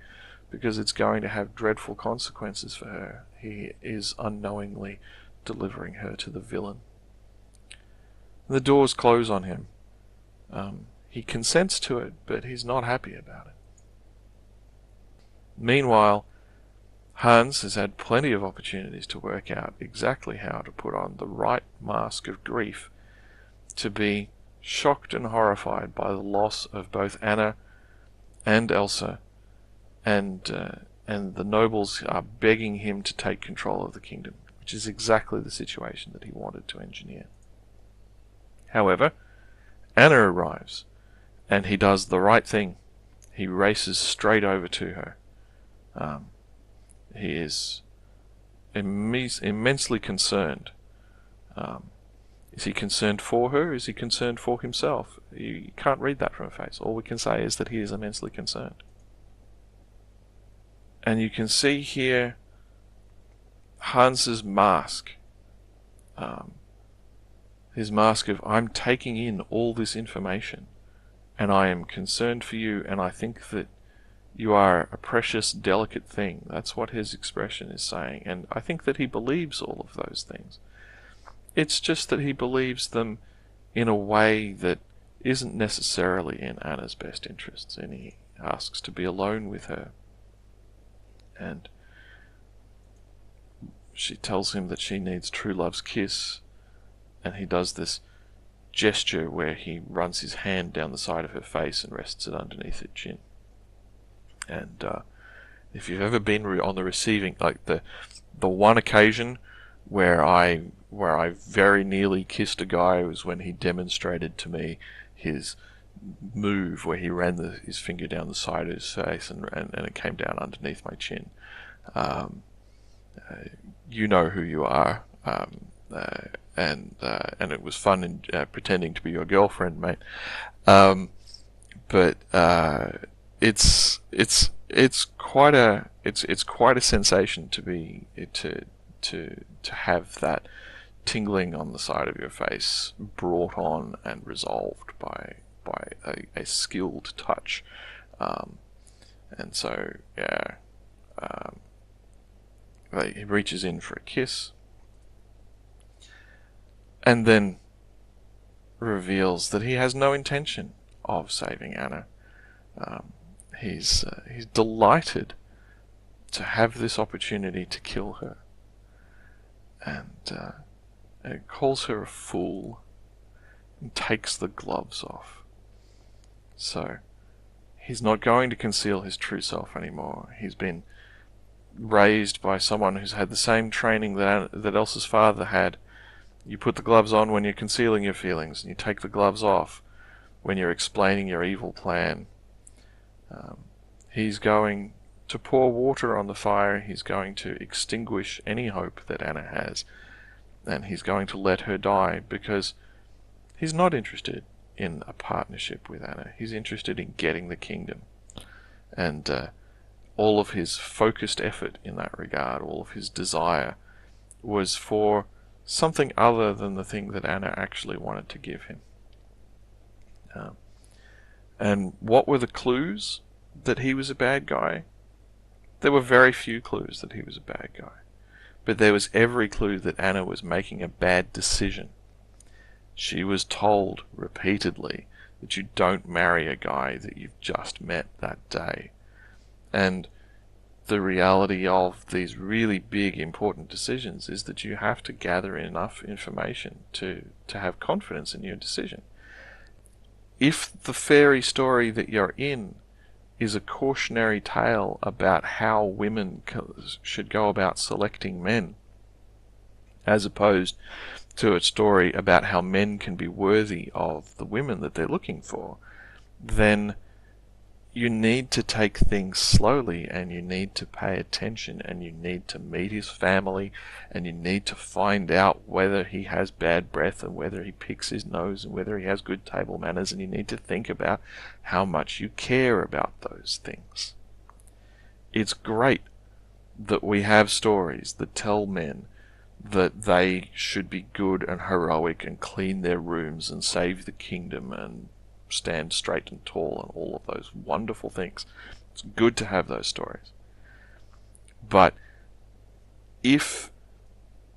because it's going to have dreadful consequences for her. He is unknowingly delivering her to the villain. The doors close on him. He consents to it, but he's not happy about it. Meanwhile, Hans has had plenty of opportunities to work out exactly how to put on the right mask of grief to be shocked and horrified by the loss of both Anna and Elsa, and the nobles are begging him to take control of the kingdom, which is exactly the situation that he wanted to engineer. However, Anna arrives, and he does the right thing. He races straight over to her. He is immensely concerned. Is he concerned for her? Is he concerned for himself? You can't read that from her face. All we can say is that he is immensely concerned. And you can see here Hans's mask. His mask of, I'm taking in all this information, and I am concerned for you, and I think that you are a precious, delicate thing. That's what his expression is saying, and I think that he believes all of those things. It's just that he believes them in a way that isn't necessarily in Anna's best interests, and he asks to be alone with her. And she tells him that she needs true love's kiss, and he does this gesture where he runs his hand down the side of her face and rests it underneath her chin. And if you've ever been on the receiving, like the one occasion where I very nearly kissed a guy was when he demonstrated to me his move where he ran his finger down the side of his face and it came down underneath my chin. You know who you are, and it was fun in pretending to be your girlfriend, mate. But it's quite a sensation to have that tingling on the side of your face brought on and resolved by a skilled touch, and so yeah, he reaches in for a kiss, and then reveals that he has no intention of saving Anna. He's delighted to have this opportunity to kill her, and calls her a fool and takes the gloves off. So he's not going to conceal his true self anymore. He's been raised by someone who's had the same training that Elsa's father had. You put the gloves on when you're concealing your feelings, and you take the gloves off when you're explaining your evil plan. He's going to pour water on the fire. He's going to extinguish any hope that Anna has, and he's going to let her die because he's not interested in a partnership with Anna. He's interested in getting the kingdom, and all of his focused effort in that regard, all of his desire, was for something other than the thing that Anna actually wanted to give him. And what were the clues that he was a bad guy? There were very few clues that he was a bad guy, but there was every clue that Anna was making a bad decision. She was told repeatedly that you don't marry a guy that you've just met that day. And the reality of these really big, important decisions is that you have to gather enough information to have confidence in your decision. If the fairy story that you're in is a cautionary tale about how women should go about selecting men, as opposed to a story about how men can be worthy of the women that they're looking for, then you need to take things slowly, and you need to pay attention, and you need to meet his family, and you need to find out whether he has bad breath and whether he picks his nose and whether he has good table manners, and you need to think about how much you care about those things. It's great that we have stories that tell men that they should be good and heroic and clean their rooms and save the kingdom and stand straight and tall and all of those wonderful things. It's good to have those stories. But if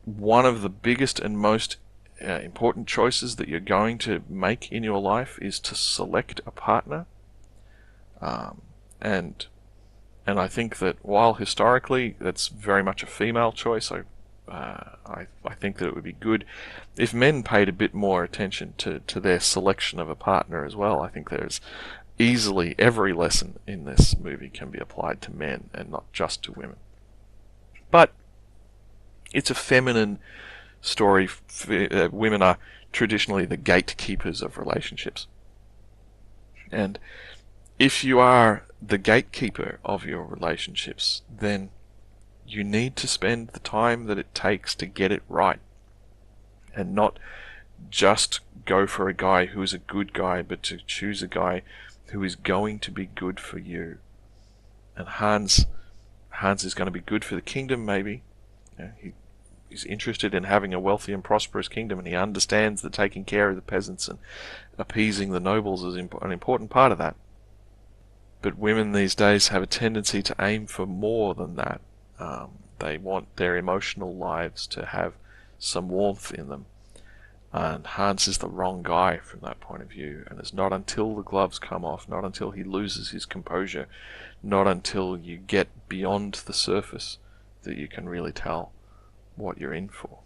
one of the biggest and most important choices that you're going to make in your life is to select a partner, and I think that while historically that's very much a female choice, I think that it would be good if men paid a bit more attention to their selection of a partner as well. I think there's easily every lesson in this movie can be applied to men and not just to women. But it's a feminine story. Women are traditionally the gatekeepers of relationships. And if you are the gatekeeper of your relationships, then you need to spend the time that it takes to get it right. And not just go for a guy who is a good guy, but to choose a guy who is going to be good for you. And Hans is going to be good for the kingdom, maybe. He's interested in having a wealthy and prosperous kingdom, and he understands that taking care of the peasants and appeasing the nobles is an important part of that. But women these days have a tendency to aim for more than that. They want their emotional lives to have some warmth in them. And Hans is the wrong guy from that point of view. And it's not until the gloves come off, not until he loses his composure, not until you get beyond the surface that you can really tell what you're in for.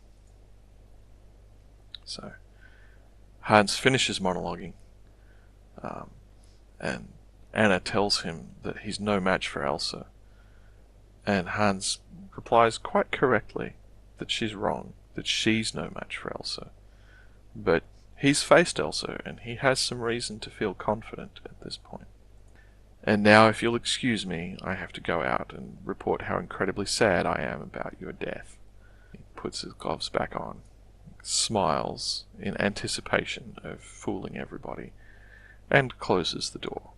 So Hans finishes monologuing, and Anna tells him that he's no match for Elsa. And Hans replies quite correctly that she's wrong, that she's no match for Elsa. But he's faced Elsa, and he has some reason to feel confident at this point. And now, if you'll excuse me, I have to go out and report how incredibly sad I am about your death. He puts his gloves back on, smiles in anticipation of fooling everybody, and closes the door.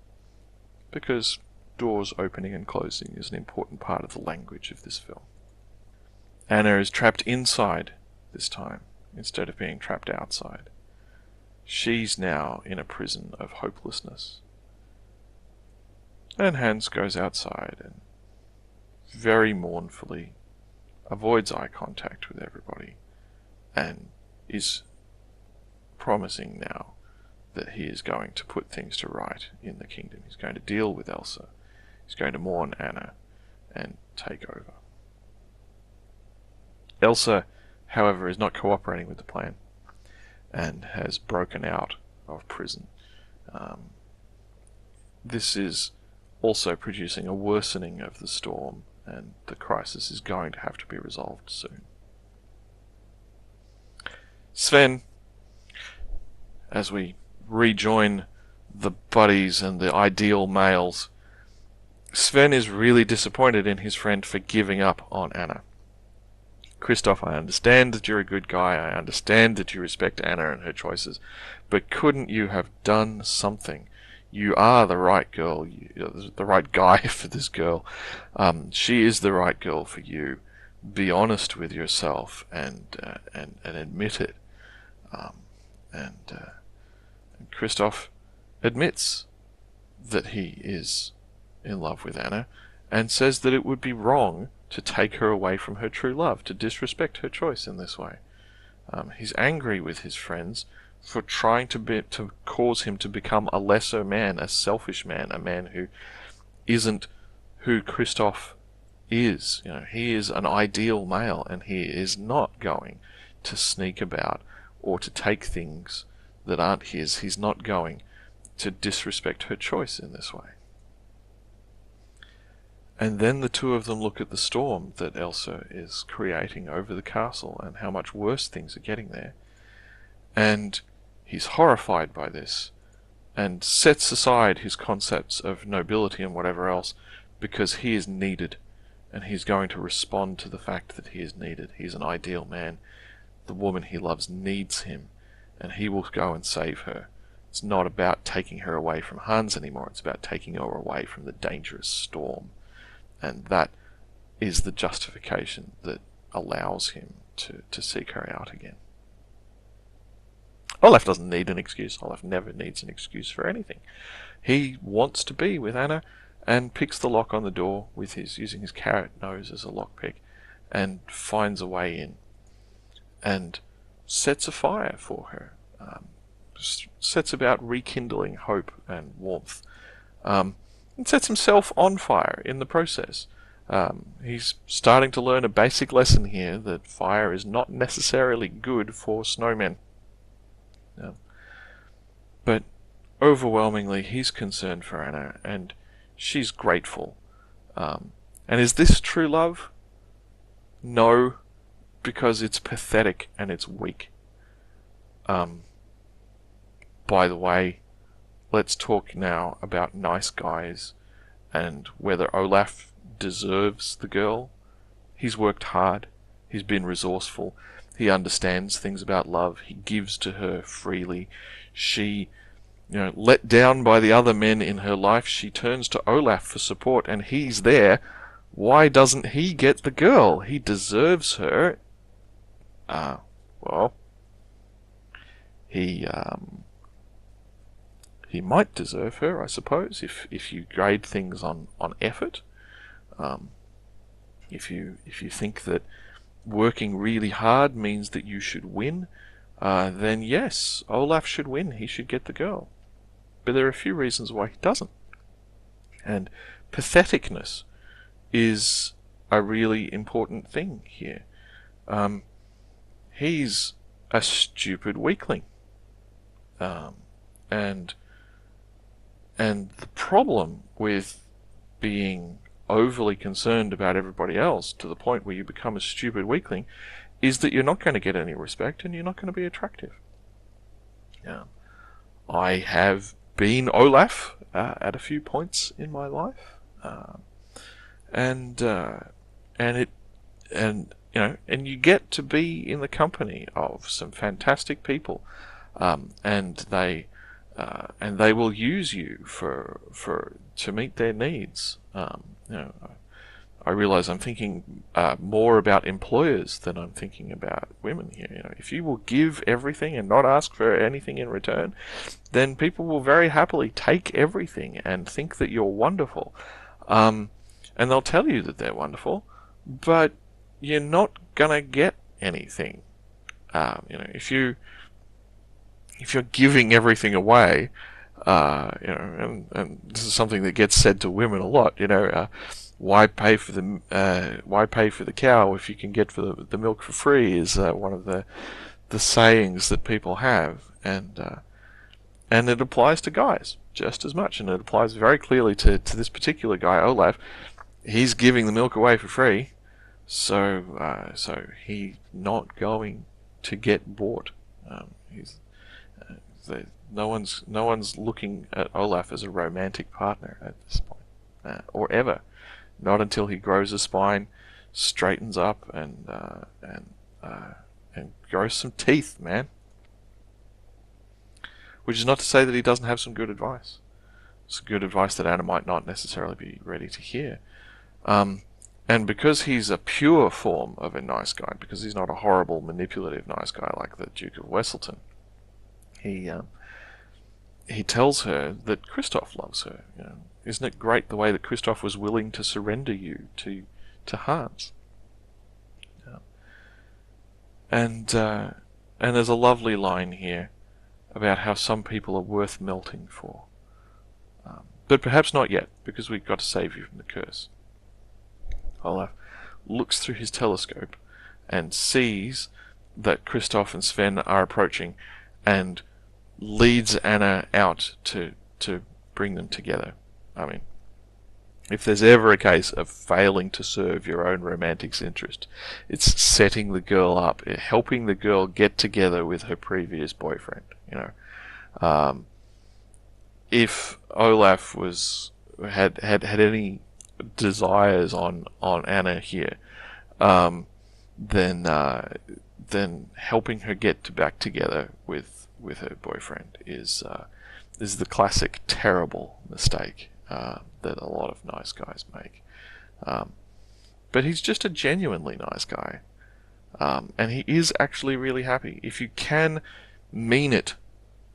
Because doors opening and closing is an important part of the language of this film. Anna is trapped inside this time, instead of being trapped outside. She's now in a prison of hopelessness. And Hans goes outside and very mournfully avoids eye contact with everybody and is promising now that he is going to put things to right in the kingdom. He's going to deal with Elsa. He's going to mourn Anna and take over. Elsa, however, is not cooperating with the plan and has broken out of prison. This is also producing a worsening of the storm, and the crisis is going to have to be resolved soon. Sven, as we rejoin the buddies and the ideal males, Sven is really disappointed in his friend for giving up on Anna. Kristoff, I understand that you're a good guy, I understand that you respect Anna and her choices, but couldn't you have done something? You are the right girl, the right guy for this girl. She is the right girl for you. Be honest with yourself and admit it. And Kristoff admits that he is in love with Anna and says that it would be wrong to take her away from her true love, to disrespect her choice in this way. He's angry with his friends for trying to cause him to become a lesser man, a selfish man, a man who isn't who Kristoff is. He is an ideal male, and he is not going to sneak about or to take things that aren't his. He's not going to disrespect her choice in this way. And then the two of them look at the storm that Elsa is creating over the castle and how much worse things are getting there. And he's horrified by this and sets aside his concepts of nobility and whatever else because he is needed, and he's going to respond to the fact that he is needed. He's an ideal man. The woman he loves needs him, and he will go and save her. It's not about taking her away from Hans anymore. It's about taking her away from the dangerous storm. And that is the justification that allows him to seek her out again. Olaf doesn't need an excuse. Olaf never needs an excuse for anything. He wants to be with Anna and picks the lock on the door with using his carrot nose as a lockpick, and finds a way in and sets a fire for her. Sets about rekindling hope and warmth, and sets himself on fire in the process. He's starting to learn a basic lesson here that fire is not necessarily good for snowmen. But overwhelmingly, he's concerned for Anna, and she's grateful. And is this true love? No, because it's pathetic and it's weak. By the way, let's talk now about nice guys and whether Olaf deserves the girl. He's worked hard. He's been resourceful. He understands things about love. He gives to her freely. She, let down by the other men in her life, she turns to Olaf for support, and he's there. Why doesn't he get the girl? He deserves her. Well, he might deserve her, I suppose, if you grade things on effort. If you think that working really hard means that you should win, then yes, Olaf should win. He should get the girl. But there are a few reasons why he doesn't. And patheticness is a really important thing here. He's a stupid weakling. And the problem with being overly concerned about everybody else to the point where you become a stupid weakling is that you're not going to get any respect and you're not going to be attractive. I have been Olaf at a few points in my life, and you get to be in the company of some fantastic people, and they will use you to meet their needs. I realize I'm thinking more about employers than I'm thinking about women here. If you will give everything and not ask for anything in return, then people will very happily take everything and think that you're wonderful. And they'll tell you that they're wonderful, but you're not gonna get anything. If you're giving everything away, and this is something that gets said to women a lot. Why pay for the cow if you can get the milk for free? Is one of the sayings that people have, and it applies to guys just as much, and it applies very clearly to this particular guy, Olaf. He's giving the milk away for free, so he's not going to get bought. No one's looking at Olaf as a romantic partner at this point, or ever. Not until he grows a spine, straightens up, and grows some teeth, man. Which is not to say that he doesn't have some good advice. It's good advice that Anna might not necessarily be ready to hear. And because he's a pure form of a nice guy, because he's not a horrible, manipulative nice guy like the Duke of Wesselton, he tells her that Kristoff loves her. Isn't it great the way that Kristoff was willing to surrender you to Hans? And there's a lovely line here about how some people are worth melting for. But perhaps not yet, because we've got to save you from the curse. Olaf looks through his telescope and sees that Kristoff and Sven are approaching, and leads Anna out to bring them together. I mean, if there's ever a case of failing to serve your own romantic's interest, it's setting the girl up, helping the girl get together with her previous boyfriend. If Olaf had any desires on Anna here, then helping her get back together with her boyfriend is the classic terrible mistake that a lot of nice guys make. But he's just a genuinely nice guy. And he is actually really happy. If you can mean it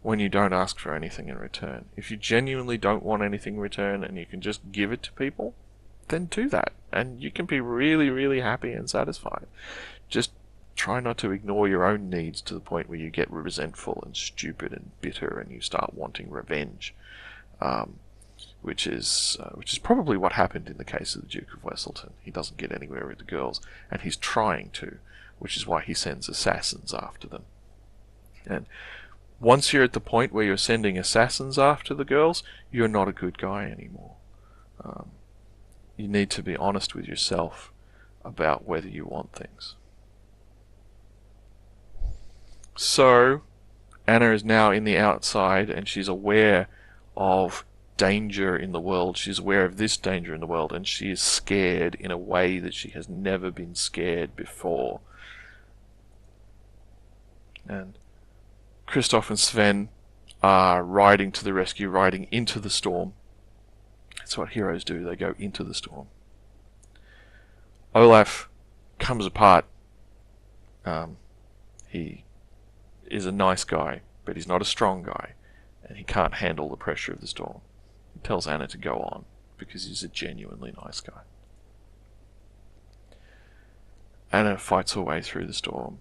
when you don't ask for anything in return, if you genuinely don't want anything in return and you can just give it to people, then do that. And you can be really, really happy and satisfied. Just try not to ignore your own needs to the point where you get resentful and stupid and bitter and you start wanting revenge. Which is probably what happened in the case of the Duke of Wesselton. He doesn't get anywhere with the girls, and he's trying to, which is why he sends assassins after them. And once you're at the point where you're sending assassins after the girls, you're not a good guy anymore. You need to be honest with yourself about whether you want things. So, Anna is now in the outside, and she's aware of danger in the world. She's aware of this danger in the world, and she is scared in a way that she has never been scared before. And Kristoff and Sven are riding to the rescue, riding into the storm. That's what heroes do, they go into the storm. Olaf comes apart. He is a nice guy, but he's not a strong guy, and he can't handle the pressure of the storm. He tells Anna to go on, because he's a genuinely nice guy. Anna fights her way through the storm,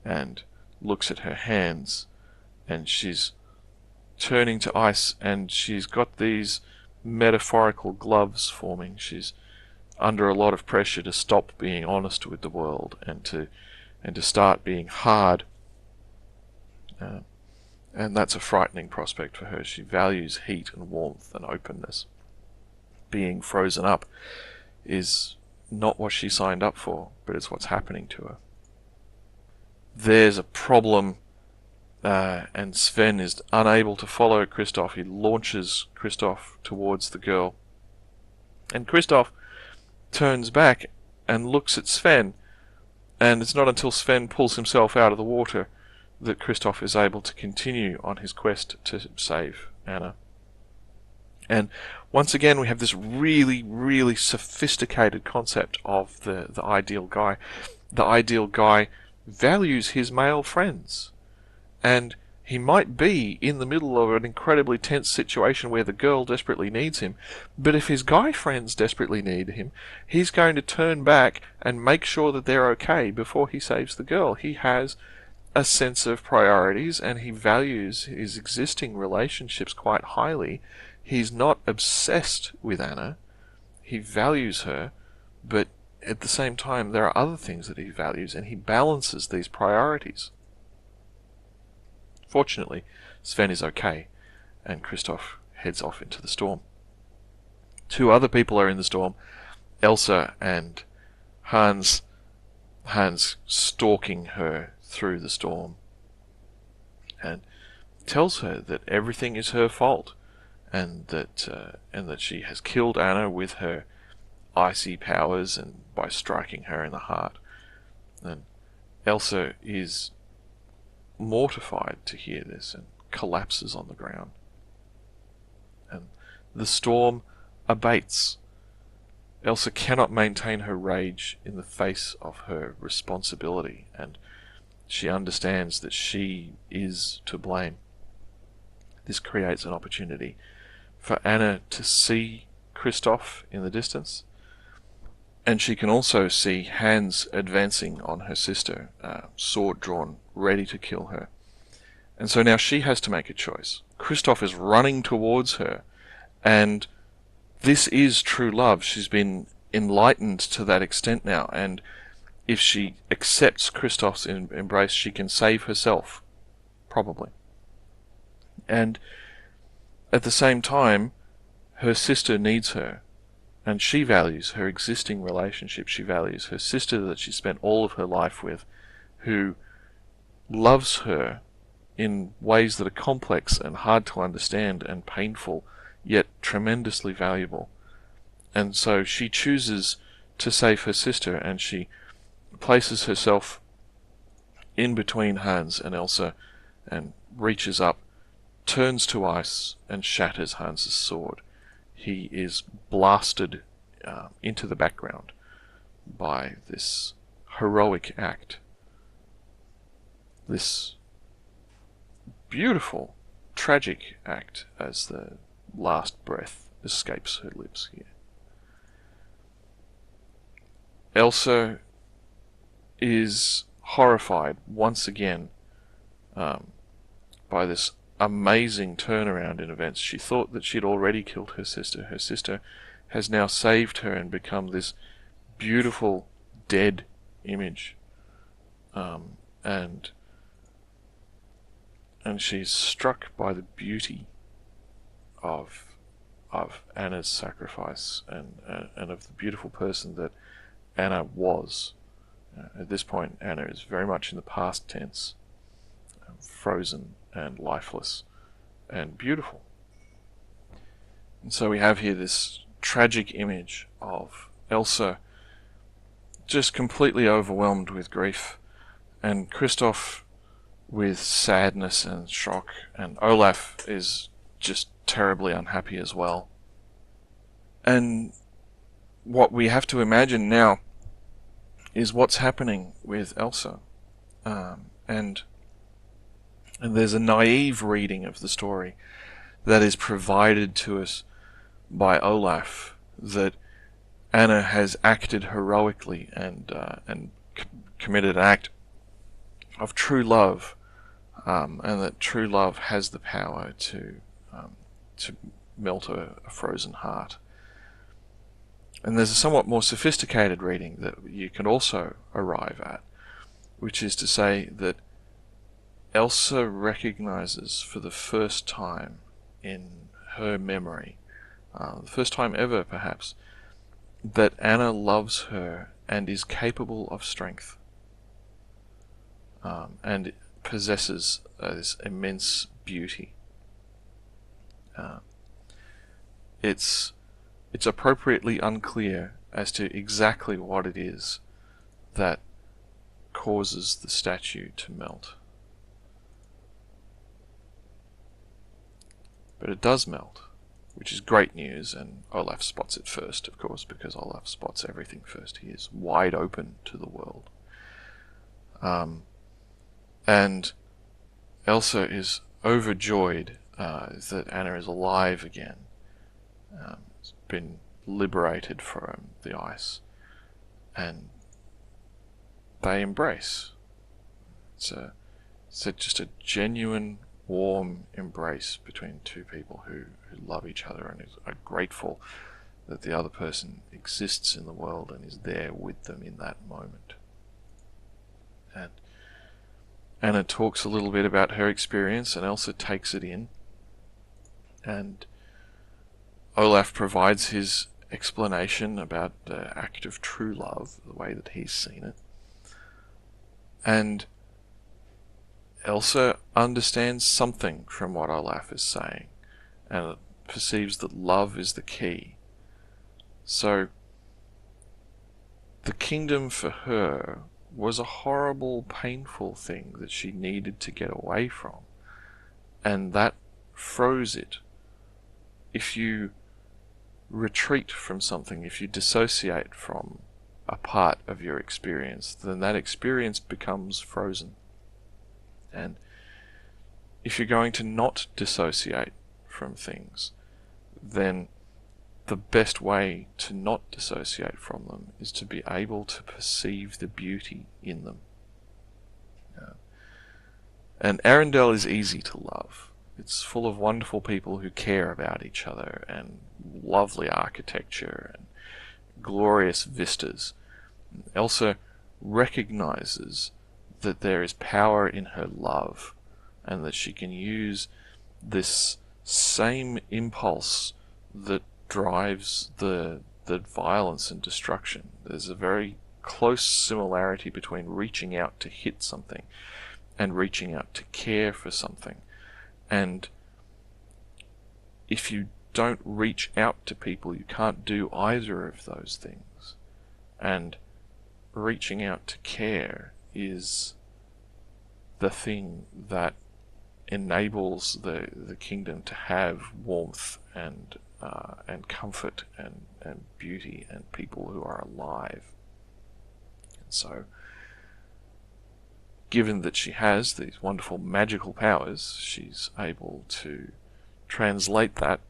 and looks at her hands, and she's turning to ice, and she's got these metaphorical gloves forming. She's under a lot of pressure to stop being honest with the world, and to start being hard. And that's a frightening prospect for her. She values heat and warmth and openness. Being frozen up is not what she signed up for, but it's what's happening to her. There's a problem, and Sven is unable to follow Kristoff. He launches Kristoff towards the girl. And Kristoff turns back and looks at Sven, and it's not until Sven pulls himself out of the water that Kristoff is able to continue on his quest to save Anna. And once again we have this really, really sophisticated concept of the ideal guy. The ideal guy values his male friends, and he might be in the middle of an incredibly tense situation where the girl desperately needs him, but if his guy friends desperately need him, he's going to turn back and make sure that they're okay before he saves the girl. He has a sense of priorities, and he values his existing relationships quite highly. He's not obsessed with Anna. He values her, but at the same time there are other things that he values, and he balances these priorities. Fortunately, Sven is okay, and Kristoff heads off into the storm. Two other people are in the storm, Elsa and Hans. Hans stalking her through the storm, and tells her that everything is her fault, and that she has killed Anna with her icy powers and by striking her in the heart. And Elsa is mortified to hear this and collapses on the ground. And the storm abates. Elsa cannot maintain her rage in the face of her responsibility, and she understands that she is to blame. This creates an opportunity for Anna to see Kristoff in the distance, and she can also see Hans advancing on her sister, sword drawn, ready to kill her. And so now she has to make a choice. Kristoff is running towards her, and this is true love. She's been enlightened to that extent now, and if she accepts Kristoff's embrace, she can save herself, probably. And at the same time, her sister needs her, and she values her existing relationship. She values her sister that she spent all of her life with, who loves her in ways that are complex and hard to understand and painful, yet tremendously valuable. And so she chooses to save her sister, and she places herself in between Hans and Elsa and reaches up, turns to ice, and shatters Hans's sword. He is blasted into the background by this heroic act, this beautiful, tragic act as the last breath escapes her lips here. Elsa is horrified once again by this amazing turnaround in events. She thought that she'd already killed her sister. Her sister has now saved her and become this beautiful dead image. And she's struck by the beauty of Anna's sacrifice and of the beautiful person that Anna was. At this point, Anna is very much in the past tense, frozen and lifeless and beautiful. And so we have here this tragic image of Elsa just completely overwhelmed with grief, and Kristoff with sadness and shock, and Olaf is just terribly unhappy as well. And what we have to imagine now is what's happening with Elsa. And there's a naive reading of the story that is provided to us by Olaf, that Anna has acted heroically and committed an act of true love, and that true love has the power to melt a frozen heart. And there's a somewhat more sophisticated reading that you can also arrive at, which is to say that Elsa recognizes for the first time in her memory, the first time ever perhaps, that Anna loves her and is capable of strength, and possesses this immense beauty. It's appropriately unclear as to exactly what it is that causes the statue to melt. But it does melt, which is great news, and Olaf spots it first, of course, because Olaf spots everything first. He is wide open to the world. And Elsa is overjoyed that Anna is alive again. Has been liberated from the ice, and they embrace. It's just a genuine, warm embrace between two people who love each other and are grateful that the other person exists in the world and is there with them in that moment. And Anna talks a little bit about her experience, and Elsa takes it in, and Olaf provides his explanation about the act of true love, the way that he's seen it. And Elsa understands something from what Olaf is saying, and perceives that love is the key. So, the kingdom for her was a horrible, painful thing that she needed to get away from, and that froze it. If you retreat from something, if you dissociate from a part of your experience, then that experience becomes frozen. And if you're going to not dissociate from things, then the best way to not dissociate from them is to be able to perceive the beauty in them. And Arendelle is easy to love. It's full of wonderful people who care about each other, and lovely architecture and glorious vistas. Elsa recognizes that there is power in her love, and that she can use this same impulse that drives the violence and destruction. There's a very close similarity between reaching out to hit something and reaching out to care for something. And if you don't reach out to people, you can't do either of those things. And reaching out to care is the thing that enables the kingdom to have warmth and comfort and beauty and people who are alive. And so given that she has these wonderful magical powers, she's able to translate that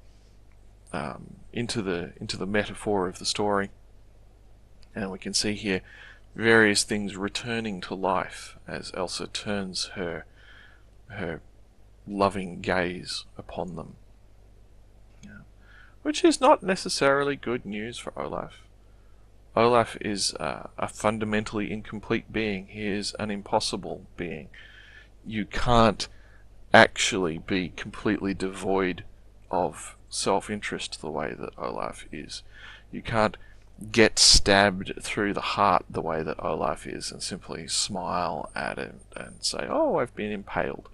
into the metaphor of the story. And we can see here various things returning to life as Elsa turns her loving gaze upon them. Which is not necessarily good news for Olaf. Olaf is a fundamentally incomplete being. He is an impossible being. You can't actually be completely devoid of self-interest the way that Olaf is. You can't get stabbed through the heart the way that Olaf is and simply smile at it and say, "Oh, I've been impaled,"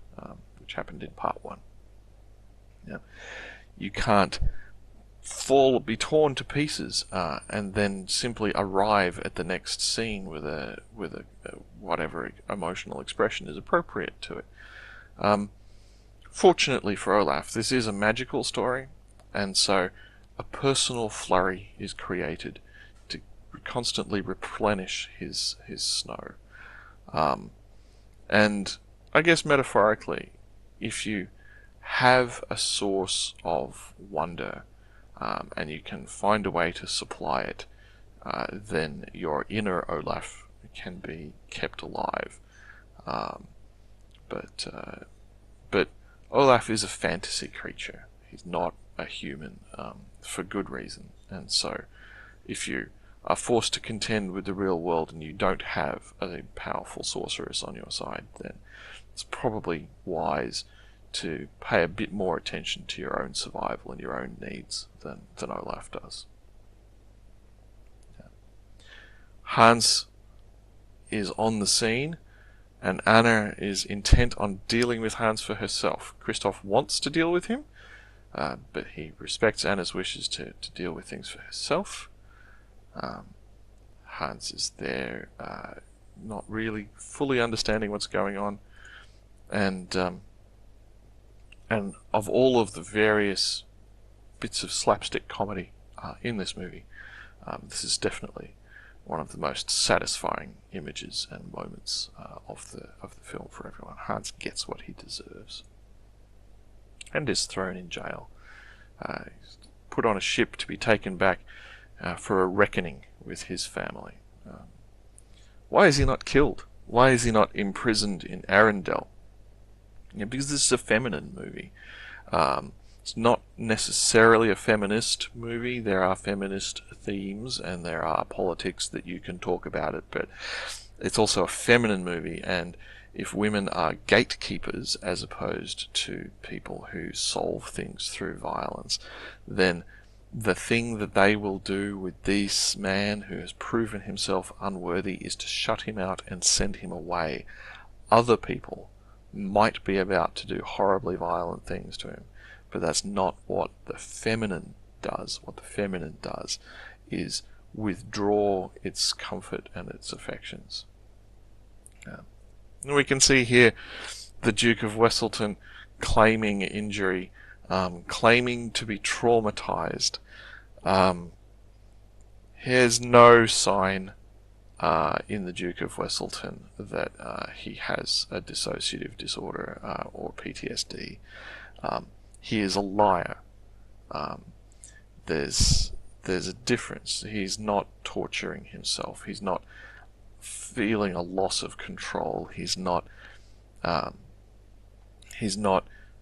which happened in part 1. You can't be torn to pieces and then simply arrive at the next scene with a whatever emotional expression is appropriate to it. Fortunately for Olaf, this is a magical story, and so a personal flurry is created to constantly replenish his snow. And I guess metaphorically, if you have a source of wonder and you can find a way to supply it, then your inner Olaf can be kept alive. But Olaf is a fantasy creature. He's not a human, for good reason. And so if you are forced to contend with the real world and you don't have a powerful sorceress on your side, then it's probably wise to pay a bit more attention to your own survival and your own needs than Olaf does. Hans is on the scene, and Anna is intent on dealing with Hans for herself. Kristoff wants to deal with him, but he respects Anna's wishes to deal with things for herself. Hans is there, not really fully understanding what's going on, and of all of the various bits of slapstick comedy in this movie, this is definitely one of the most satisfying images and moments of the film for everyone. Hans gets what he deserves, and is thrown in jail. He's put on a ship to be taken back for a reckoning with his family. Why is he not killed? Why is he not imprisoned in Arendelle? Because this is a feminine movie. It's not necessarily a feminist movie. There are feminist themes and there are politics that you can talk about it, but it's also a feminine movie, and if women are gatekeepers as opposed to people who solve things through violence, then the thing that they will do with this man who has proven himself unworthy is to shut him out and send him away. Other people might be about to do horribly violent things to him, but that's not what the feminine does. What the feminine does is withdraw its comfort and its affections. And we can see here the Duke of Weselton claiming injury, claiming to be traumatized. Here's no sign in the Duke of Weselton that he has a dissociative disorder or PTSD. He is a liar. There's a difference. He's not torturing himself. He's not feeling a loss of control. He's not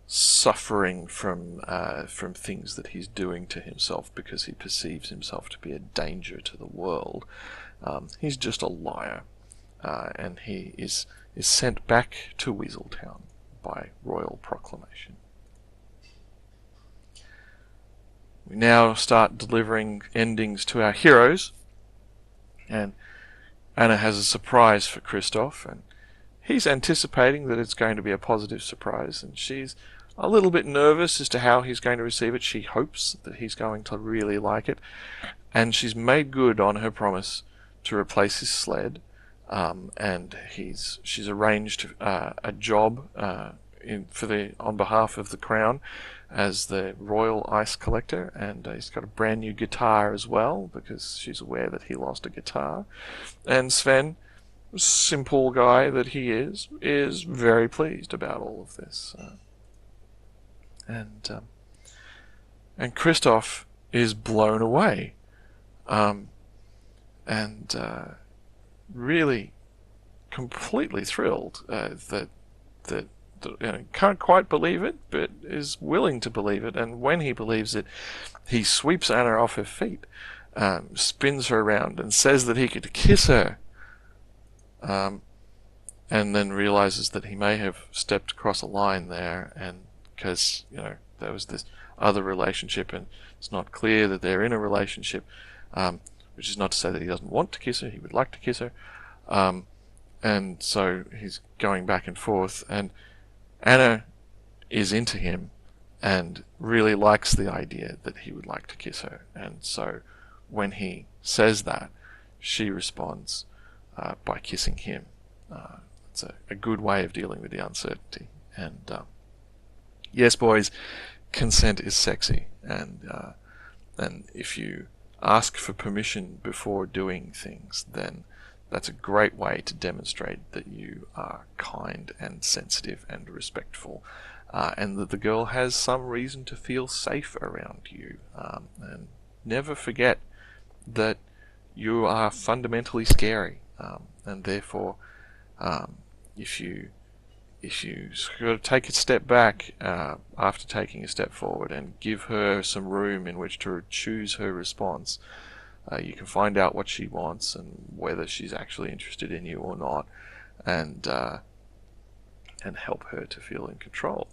suffering from things that he's doing to himself because he perceives himself to be a danger to the world. He's just a liar, and he is sent back to Weaseltown by royal proclamation. We now start delivering endings to our heroes, and Anna has a surprise for Kristoff, and he's anticipating that it's going to be a positive surprise, and she's a little bit nervous as to how he's going to receive it. She hopes that he's going to really like it, and she's made good on her promise to replace his sled, and she's arranged a job on behalf of the Crown as the royal ice collector, and he's got a brand new guitar as well because she's aware that he lost a guitar. And Sven simple guy that he is very pleased about all of this. And Kristoff is blown away, and really completely thrilled that can't quite believe it, but is willing to believe it. And when he believes it, he sweeps Anna off her feet, spins her around, and says that he could kiss her. And then realizes that he may have stepped across a line there, and because there was this other relationship, and it's not clear that they're in a relationship, which is not to say that he doesn't want to kiss her. He would like to kiss her, and so he's going back and forth, and Anna is into him and really likes the idea that he would like to kiss her, and so when he says that, she responds by kissing him. It's a good way of dealing with the uncertainty. And yes, boys, consent is sexy, and if you ask for permission before doing things, then that's a great way to demonstrate that you are kind and sensitive and respectful, and that the girl has some reason to feel safe around you. And never forget that you are fundamentally scary, and therefore, if you sort of take a step back after taking a step forward and give her some room in which to choose her response, you can find out what she wants and whether she's actually interested in you or not, and help her to feel in control.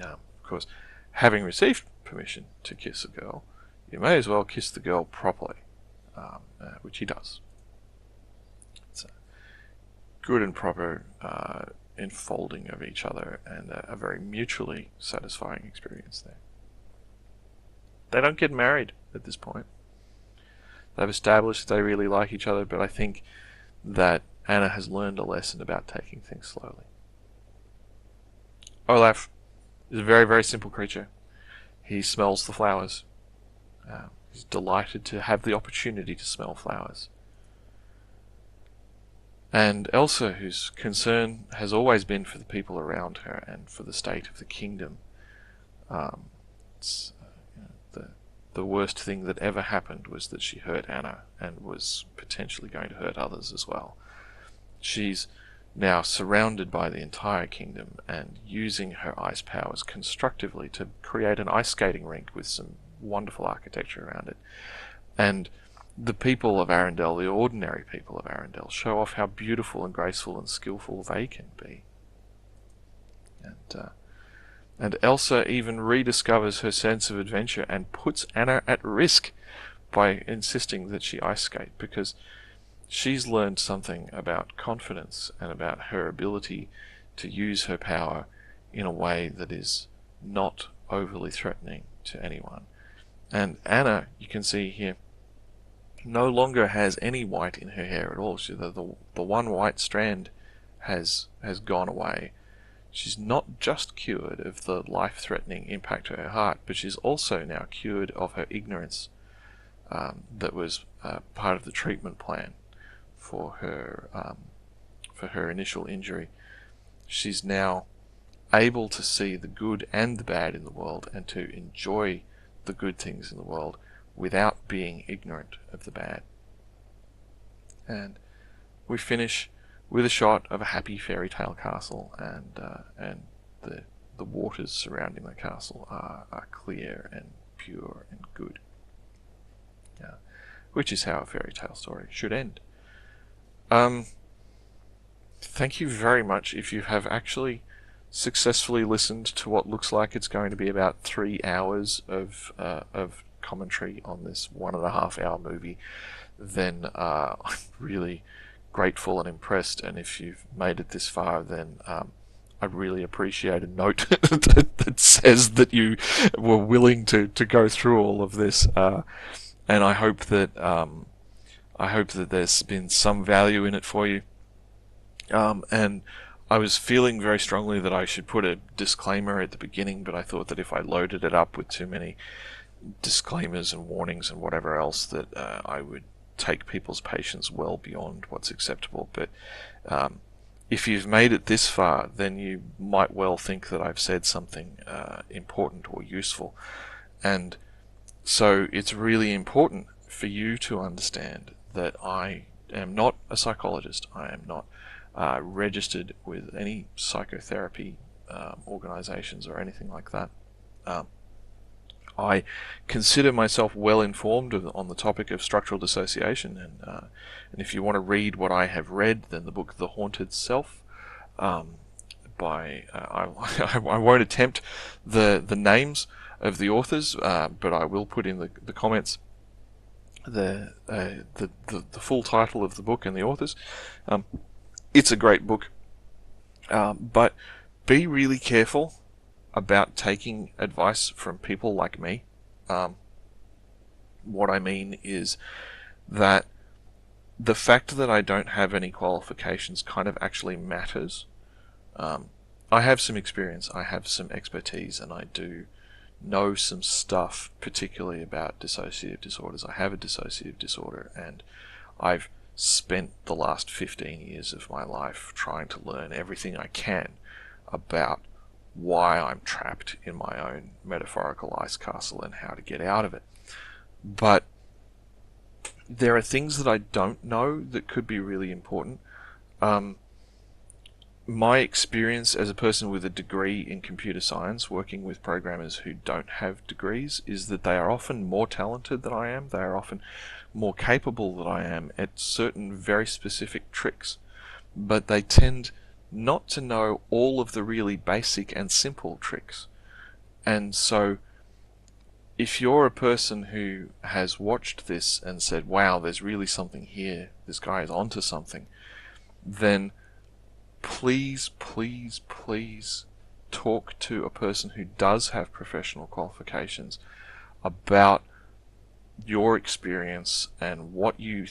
Of course, having received permission to kiss a girl, you may as well kiss the girl properly, which he does. It's a good and proper enfolding of each other, and a very mutually satisfying experience there. They don't get married at this point. They've established they really like each other, but I think that Anna has learned a lesson about taking things slowly. Olaf is a very, very simple creature. He smells the flowers. He's delighted to have the opportunity to smell flowers. And Elsa, whose concern has always been for the people around her and for the state of the kingdom, the worst thing that ever happened was that she hurt Anna and was potentially going to hurt others as well. She's now surrounded by the entire kingdom and using her ice powers constructively to create an ice skating rink with some wonderful architecture around it. And the people of Arendelle, the ordinary people of Arendelle, show off how beautiful and graceful and skillful they can be. And Elsa even rediscovers her sense of adventure and puts Anna at risk by insisting that she ice skate, because she's learned something about confidence and about her ability to use her power in a way that is not overly threatening to anyone. And Anna, you can see here, no longer has any white in her hair at all. The one white strand has gone away. She's not just cured of the life-threatening impact to her heart, but she's also now cured of her ignorance that was part of the treatment plan for her initial injury. She's now able to see the good and the bad in the world and to enjoy the good things in the world without being ignorant of the bad. And we finish with a shot of a happy fairy tale castle, and the waters surrounding the castle are clear and pure and good, which is how a fairy tale story should end. Thank you very much if you have actually successfully listened to what looks like it's going to be about 3 hours of commentary on this 1.5 hour movie. Then I'm really grateful and impressed, and if you've made it this far, then I'd really appreciate a note that says that you were willing to go through all of this, and I hope that there's been some value in it for you. And I was feeling very strongly that I should put a disclaimer at the beginning, but I thought that if I loaded it up with too many disclaimers and warnings and whatever else, that I would take people's patience well beyond what's acceptable. But if you've made it this far, then you might well think that I've said something important or useful. And so it's really important for you to understand that I am not a psychologist. I am not registered with any psychotherapy organizations or anything like that. I consider myself well informed on the topic of structural dissociation, and if you want to read what I have read, then the book The Haunted Self by I won't attempt the names of the authors, but I will put in the comments the full title of the book and the authors. It's a great book, but be really careful about taking advice from people like me. What I mean is that the fact that I don't have any qualifications kind of actually matters. I have some experience, I have some expertise, and I do know some stuff, particularly about dissociative disorders. I have a dissociative disorder, and I've spent the last 15 years of my life trying to learn everything I can about why I'm trapped in my own metaphorical ice castle and how to get out of it. But there are things that I don't know that could be really important. My experience as a person with a degree in computer science, working with programmers who don't have degrees, is that they are often more talented than I am. They are often more capable than I am at certain very specific tricks, but they tend not to know all of the really basic and simple tricks. And so if you're a person who has watched this and said, wow, there's really something here, this guy is onto something, then please, please, please talk to a person who does have professional qualifications about your experience and what you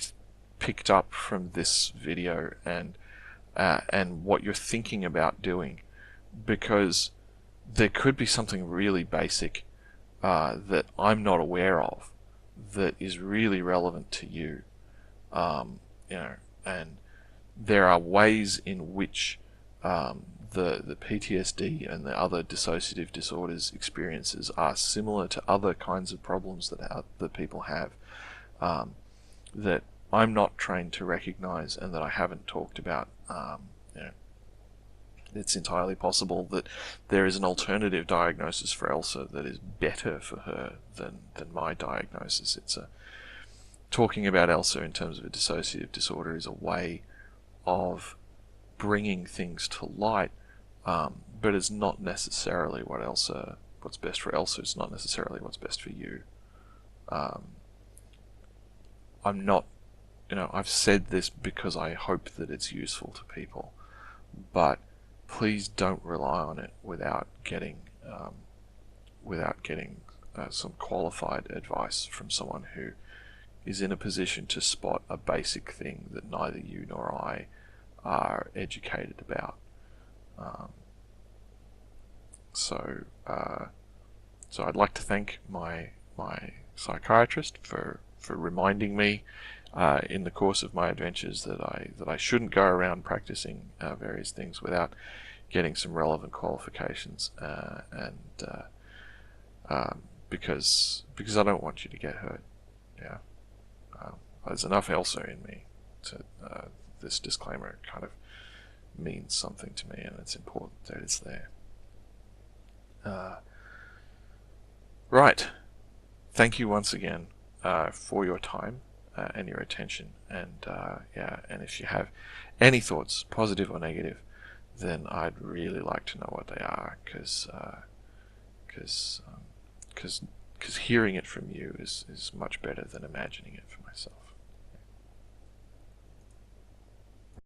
picked up from this video and what you're thinking about doing, because there could be something really basic that I'm not aware of that is really relevant to you, and there are ways in which the PTSD and the other dissociative disorders experiences are similar to other kinds of problems that people have, that I'm not trained to recognize and that I haven't talked about. It's entirely possible that there is an alternative diagnosis for Elsa that is better for her than my diagnosis. Talking about Elsa in terms of a dissociative disorder is a way of bringing things to light, but it's not necessarily what's best for Elsa. It's not necessarily what's best for you. I'm not, I've said this because I hope that it's useful to people, but please don't rely on it without getting some qualified advice from someone who is in a position to spot a basic thing that neither you nor I are educated about. So I'd like to thank my psychiatrist for reminding me in the course of my adventures that I shouldn't go around practicing various things without getting some relevant qualifications, because I don't want you to get hurt. Yeah, there's enough Elsa in me to this disclaimer kind of means something to me, and it's important that it's there. Right. Thank you once again for your time and your attention, and and if you have any thoughts, positive or negative, then I'd really like to know what they are, because hearing it from you is much better than imagining it from